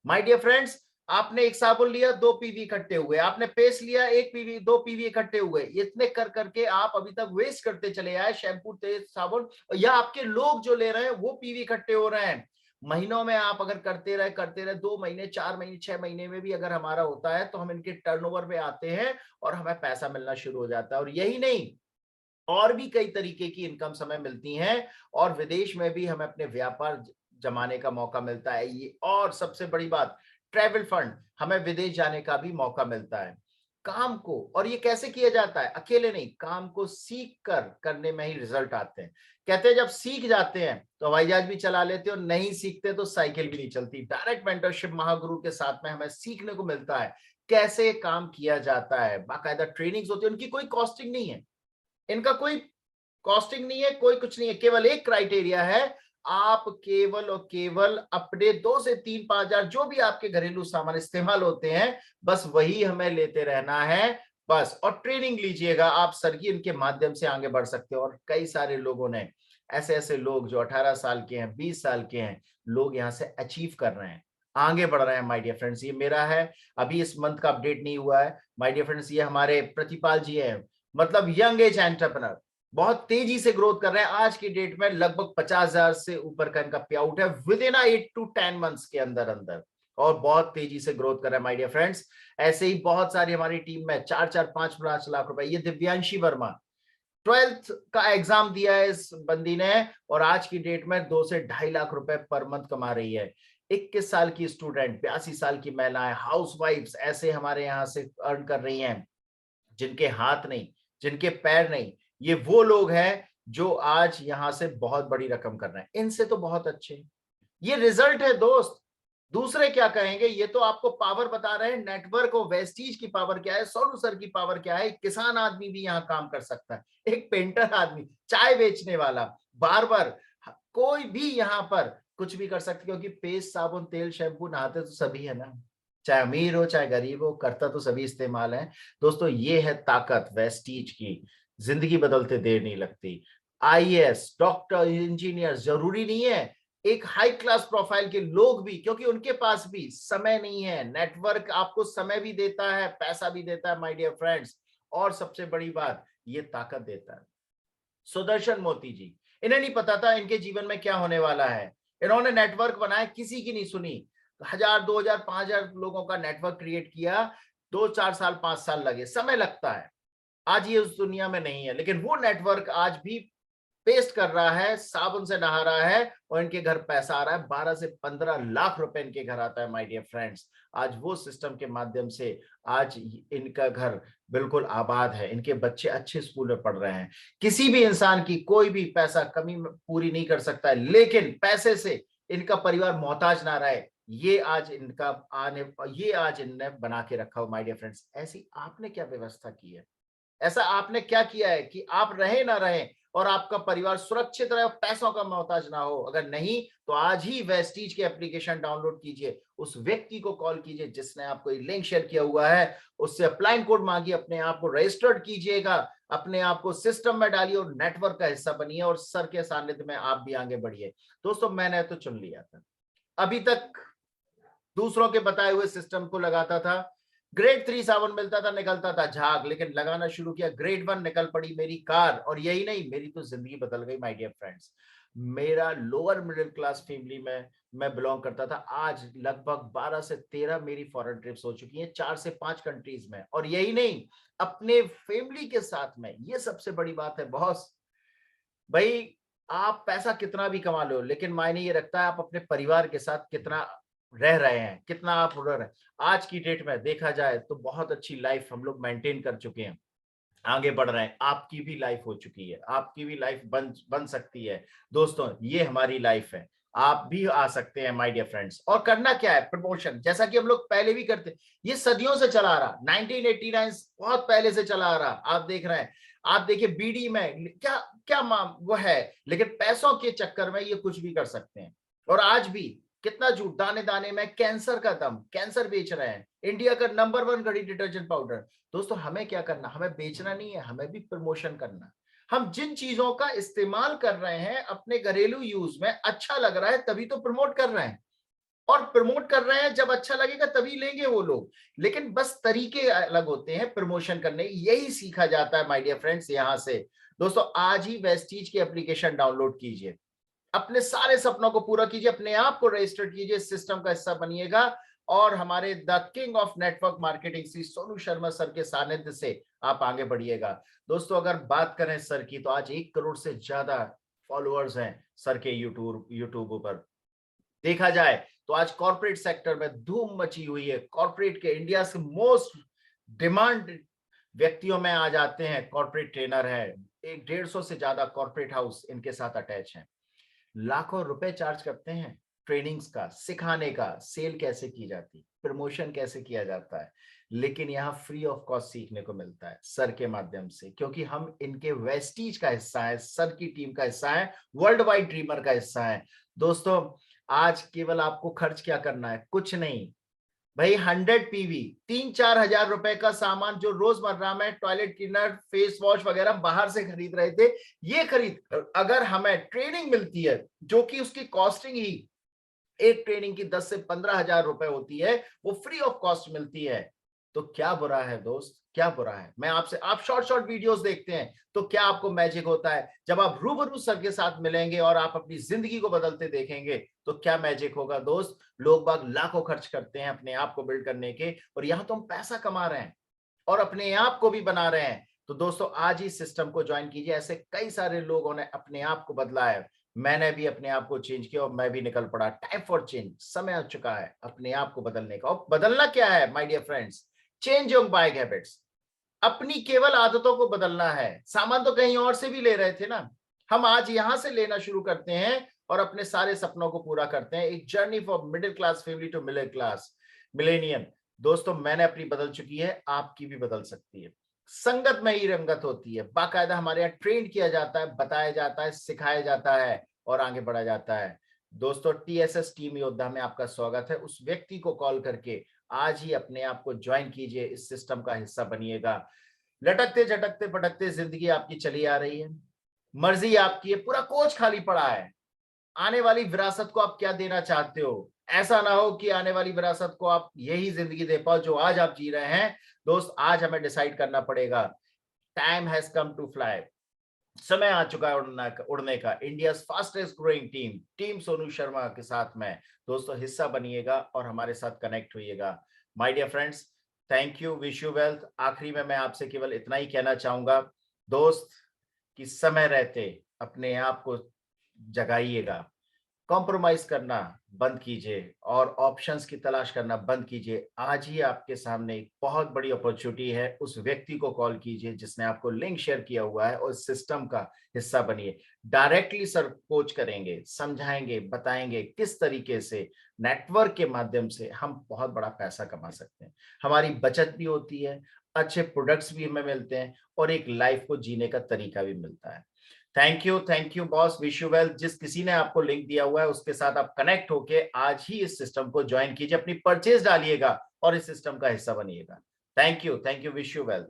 माय डियर फ्रेंड्स। आपने एक साबुन लिया, 2 PV इकट्ठे हुए, आपने पेस्ट लिया, 1 PV, 2 PV इकट्ठे हुए। इतने कर करके आप अभी तक वेस्ट करते चले आए, शैम्पू, तेल, साबुन, या आपके लोग जो ले रहे हैं वो PV इकट्ठे हो रहे हैं। महीनों में आप अगर करते रहे 2 महीने, 4 महीने, 6 महीने में भी अगर हमारा होता है तो हम इनके टर्नओवर में आते हैं और हमें पैसा मिलना शुरू हो जाता है। और यही नहीं, और भी कई तरीके की इनकम हमें मिलती हैं, और विदेश में भी हमें अपने व्यापार जमाने का मौका मिलता है। ये और सबसे बड़ी बात, ट्रैवल फंड, हमें विदेश जाने का भी मौका मिलता है। काम को, और ये कैसे किया जाता है? अकेले नहीं, काम को सीख कर करने में ही रिजल्ट आते हैं। कहते हैं जब सीख जाते हैं तो हवाई जहाज भी चला लेते हैं, और नहीं सीखते तो साइकिल भी नहीं चलती। डायरेक्ट मेंटरशिप महागुरु के साथ में हमें सीखने को मिलता है कैसे काम किया जाता है। बाकायदा ट्रेनिंग्स होती है, उनकी कोई कॉस्टिंग नहीं है, इनका कोई कॉस्टिंग नहीं है, कोई कुछ नहीं है। केवल एक क्राइटेरिया है, आप केवल और केवल अपने 2 से 3, 5,000 जो भी आपके घरेलू सामान इस्तेमाल होते हैं, बस वही हमें लेते रहना है बस। और ट्रेनिंग लीजिएगा आप सर की, इनके माध्यम से आगे बढ़ सकते हो। और कई सारे लोगों ने, ऐसे ऐसे लोग जो 18 साल के हैं, 20 साल के हैं, लोग यहाँ से अचीव कर रहे हैं, आगे बढ़ रहे हैं माय डियर फ्रेंड्स। ये मेरा है, अभी इस मंथ का अपडेट नहीं हुआ है, माय डियर फ्रेंड्स, ये हमारे प्रतिपाल जी हैं, मतलब यंग एज एंटरप्रेन्योर, बहुत तेजी से ग्रोथ कर रहे हैं। आज की डेट में लगभग 50,000 से ऊपर का इनका पे आउट है विद इन 8 to 10 मंथ्स के अंदर अंदर, और बहुत तेजी से ग्रोथ कर रहा है माय डियर फ्रेंड्स। ऐसे ही बहुत सारी हमारी टीम में 4-4, 5-5 लाख रुपए। ये दिव्यांशी वर्मा 12th का एग्जाम दिया है इस बंदी ने, और आज की डेट में 2 से 2.5 लाख रुपए पर मंथ कमा रही है। 21 साल की स्टूडेंट, 82 साल की महिलाएं, हाउस वाइफ्स ऐसे हमारे यहाँ से अर्न कर रही हैं, जिनके हाथ नहीं, जिनके पैर नहीं। ये वो लोग हैं जो आज यहां से बहुत बड़ी रकम कर रहे हैं। इनसे तो बहुत अच्छे ये रिजल्ट है दोस्त। दूसरे क्या कहेंगे? ये तो आपको पावर बता रहे हैं, नेटवर्क और वेस्टीज की पावर क्या है, सोनू सर की पावर क्या है। एक किसान आदमी भी यहाँ काम कर सकता है, एक पेंटर आदमी, चाय बेचने वाला, बार्बर, कोई भी यहाँ पर कुछ भी कर सकते, क्योंकि पेस्ट, साबुन, तेल, शैम्पू नहाते तो सभी है ना, चाहे अमीर हो चाहे गरीब हो, करता तो सभी इस्तेमाल है। दोस्तों ये है ताकत वेस्टीज की, जिंदगी बदलते देर नहीं लगती। आईएएस, डॉक्टर, इंजीनियर जरूरी नहीं है, एक हाई क्लास प्रोफाइल के लोग भी, क्योंकि उनके पास भी समय नहीं है। नेटवर्क आपको समय भी देता है, पैसा भी देता है माय डियर फ्रेंड्स, और सबसे बड़ी बात ये ताकत देता है। सुदर्शन मोती जी, इन्हें नहीं पता था इनके जीवन में क्या होने वाला है। इन्होंने नेटवर्क बनाया, किसी की नहीं सुनी, 1000, 2000, 5000 लोगों का नेटवर्क क्रिएट किया। 2-4 साल, 5 साल लगे, समय लगता है। आज ये उस दुनिया में नहीं है, लेकिन वो नेटवर्क आज भी पेस्ट कर रहा है, साबुन से नहा रहा है, और इनके घर पैसा आ रहा है। 12 से 15 लाख रुपए इनके घर आता है माय डियर फ्रेंड्स। आज वो सिस्टम के माध्यम से आज इनका घर बिल्कुल आबाद है, इनके बच्चे अच्छे स्कूल में पढ़ रहे हैं। किसी भी इंसान की कोई भी पैसा कमी पूरी नहीं कर सकता है, लेकिन पैसे से इनका परिवार मोहताज ना रहे, ये आज इनका ये आज इनने बना के रखा हो माय डियर फ्रेंड्स। ऐसी आपने क्या व्यवस्था की है? ऐसा आपने क्या किया है कि आप रहे ना रहे और आपका परिवार सुरक्षित रहे, पैसों का मोहताज ना हो? अगर नहीं तो आज ही वेस्टीज के एप्लीकेशन डाउनलोड कीजिए, उस व्यक्ति को कॉल कीजिए जिसने आपको लिंक शेयर किया हुआ है, उससे अपलाइन कोड मांगिए, अपने आप को रजिस्टर्ड कीजिएगा, अपने आप को सिस्टम में डालिए और नेटवर्क का हिस्सा बनिए, और सर के सानिध्य में आप भी आगे बढ़िए। दोस्तों मैंने तो चुन लिया था, अभी तक दूसरों के बताए हुए सिस्टम को लगाता था। ग्रेड 3 साबुन मिलता था, निकलता था झाग, लेकिन लगाना शुरू किया ग्रेड 1, निकल पड़ी मेरी कार। और यही नहीं, मेरी तो जिंदगी बदल गई माय डियर फ्रेंड्स। मेरा लोअर मिडिल क्लास फैमिली में मैं बिलोंग करता था, आज लगभग 12 से 13 मेरी फॉरेन ट्रिप्स हो चुकी हैं, 4 से 5 कंट्रीज में। और यही नहीं, अपने फैमिली के साथ में, ये सबसे बड़ी बात है बॉस। भाई आप पैसा कितना भी कमा लो, लेकिन मायने ये रखता है आप अपने परिवार के साथ कितना रह रहे हैं, कितना आप रह रहे हैं। आज की डेट में देखा जाए तो बहुत अच्छी लाइफ हम लोग मेंटेन कर चुके हैं, आगे बढ़ रहे हैं। आपकी भी लाइफ हो चुकी है, आपकी भी लाइफ बन सकती है। दोस्तों ये हमारी लाइफ है, आप भी आ सकते हैं माय डियर फ्रेंड्स। और करना क्या है? प्रमोशन, जैसा कि हम लोग पहले भी करते, ये सदियों से चला आ रहा, 1989 बहुत पहले से चला आ रहा, आप देख रहे हैं। आप देखिए बीडी में क्या क्या वो है, लेकिन पैसों के चक्कर में ये कुछ भी कर सकते हैं। और आज भी कितना झूठ, दाने दाने में कैंसर का दम, कैंसर बेच रहे हैं। इंडिया का नंबर 1 घड़ी डिटर्जेंट पाउडर। दोस्तों हमें क्या करना, हमें बेचना नहीं है, हमें भी प्रमोशन करना। हम जिन चीजों का इस्तेमाल कर रहे हैं अपने घरेलू यूज में, अच्छा लग रहा है तभी तो प्रमोट कर रहे हैं, और प्रमोट कर रहे हैं, जब अच्छा लगेगा तभी लेंगे वो लोग। लेकिन बस तरीके अलग होते हैं प्रमोशन करने, यही सीखा जाता है माय डियर फ्रेंड्स यहाँ से। दोस्तों आज ही वेस्टीज की एप्लीकेशन डाउनलोड कीजिए, अपने सारे सपनों को पूरा कीजिए, अपने आप को रजिस्टर कीजिए, सिस्टम का हिस्सा बनिएगा, और हमारे the king of network marketing Shri Sonu Sharma sir के सानिध्य से आप आगे बढ़िएगा। दोस्तों अगर बात करें सर की, तो आज 1 करोड़ से ज्यादा फॉलोअर्स हैं सर के यूट्यूब पर। देखा जाए तो आज कॉर्पोरेट सेक्टर में धूम मची हुई है। कॉर्पोरेट के इंडिया से मोस्ट डिमांड व्यक्तियों में आ जाते हैं, कॉर्पोरेट ट्रेनर है। 150 से ज्यादा कॉर्पोरेट हाउस इनके साथ अटैच है, लाखों रुपए चार्ज करते हैं ट्रेनिंग्स का, सिखाने का, सेल कैसे की जाती, प्रमोशन कैसे किया जाता है। लेकिन यहाँ फ्री ऑफ कॉस्ट सीखने को मिलता है सर के माध्यम से, क्योंकि हम इनके वेस्टीज का हिस्सा है, सर की टीम का हिस्सा है, वर्ल्ड वाइड ड्रीमर का हिस्सा है। दोस्तों आज केवल आपको खर्च क्या करना है, कुछ नहीं भाई। 100 पीवी, 3-4 हजार रुपए का सामान जो रोजमर्रा में टॉयलेट क्लीनर, फेस वॉश वगैरह बाहर से खरीद रहे थे, ये खरीद, अगर हमें ट्रेनिंग मिलती है जो कि उसकी कॉस्टिंग ही एक ट्रेनिंग की 10 से 15 हजार रुपए होती है, वो फ्री ऑफ कॉस्ट मिलती है। तो क्या बुरा है दोस्त, क्या बुरा है? मैं आपसे, आप शॉर्ट शॉर्ट वीडियोस देखते हैं तो क्या आपको मैजिक होता है? जब आप रूबरू सर के साथ मिलेंगे और आप अपनी जिंदगी को बदलते देखेंगे तो क्या मैजिक होगा दोस्त? लोग बाग लाखों खर्च करते हैं अपने आप को बिल्ड करने के, और यहां तो हम पैसा कमा रहे हैं और अपने आप को भी बना रहे हैं। तो दोस्तों आज ही सिस्टम को ज्वाइन कीजिए। ऐसे कई सारे लोगों ने अपने आप को बदला है, मैंने भी अपने आप को चेंज किया और मैं भी निकल पड़ा। टाइम फॉर चेंज, समय आ चुका है अपने आप को बदलने का। और बदलना क्या है my dear friends? Change your buying habits. अपनी केवल आदतों को बदलना है। सामान तो कहीं और से भी ले रहे थे ना, हम आज यहां से लेना शुरू करते हैं और अपने सारे सपनों को पूरा करते हैं। एक journey for middle class family to middle class millennium. दोस्तों मैंने अपनी बदल चुकी है, आपकी भी बदल सकती है। संगत में ही रंगत होती है। बाकायदा हमारे यहाँ ट्रेन किया जाता है, बताया जाता है, सिखाया जाता है और आगे बढ़ा जाता है। दोस्तों टीएसएस टीम योद्धा में आपका स्वागत है। उस व्यक्ति को कॉल करके आज ही अपने आप को ज्वाइन कीजिए, इस सिस्टम का हिस्सा बनिएगा। लटकते झटकते भटकते जिंदगी आपकी चली आ रही है, मर्जी आपकी है, पूरा कोच खाली पड़ा है। आने वाली विरासत को आप क्या देना चाहते हो? ऐसा ना हो कि आने वाली विरासत को आप यही जिंदगी दे पाओ जो आज आप जी रहे हैं। दोस्त आज हमें डिसाइड करना पड़ेगा। Time has come to fly. समय आ चुका है उड़ने का। India fastest growing team, team Sonu Sharma के साथ में दोस्तों हिस्सा बनिएगा और हमारे साथ कनेक्ट होइएगा। My dear friends, thank you, wish you wealth. आखिरी में मैं आपसे केवल इतना ही कहना चाहूंगा दोस्त कि समय रहते अपने आप को जगाइएगा। कॉम्प्रोमाइज करना बंद कीजिए और ऑप्शंस की तलाश करना बंद कीजिए। आज ही आपके सामने एक बहुत बड़ी अपॉर्चुनिटी है। उस व्यक्ति को कॉल कीजिए जिसने आपको लिंक शेयर किया हुआ है और सिस्टम का हिस्सा बनिए। डायरेक्टली सर कोच करेंगे, समझाएंगे, बताएंगे किस तरीके से नेटवर्क के माध्यम से हम बहुत बड़ा पैसा कमा सकते हैं। हमारी बचत भी होती है, अच्छे प्रोडक्ट्स भी हमें मिलते हैं और एक लाइफ को जीने का तरीका भी मिलता है। Thank you boss, wish you well. जिस किसी ने आपको लिंक दिया हुआ है उसके साथ आप कनेक्ट होके आज ही इस सिस्टम को ज्वाइन कीजिए, अपनी परचेज डालिएगा और इस सिस्टम का हिस्सा बनिएगा। Thank you, wish you well.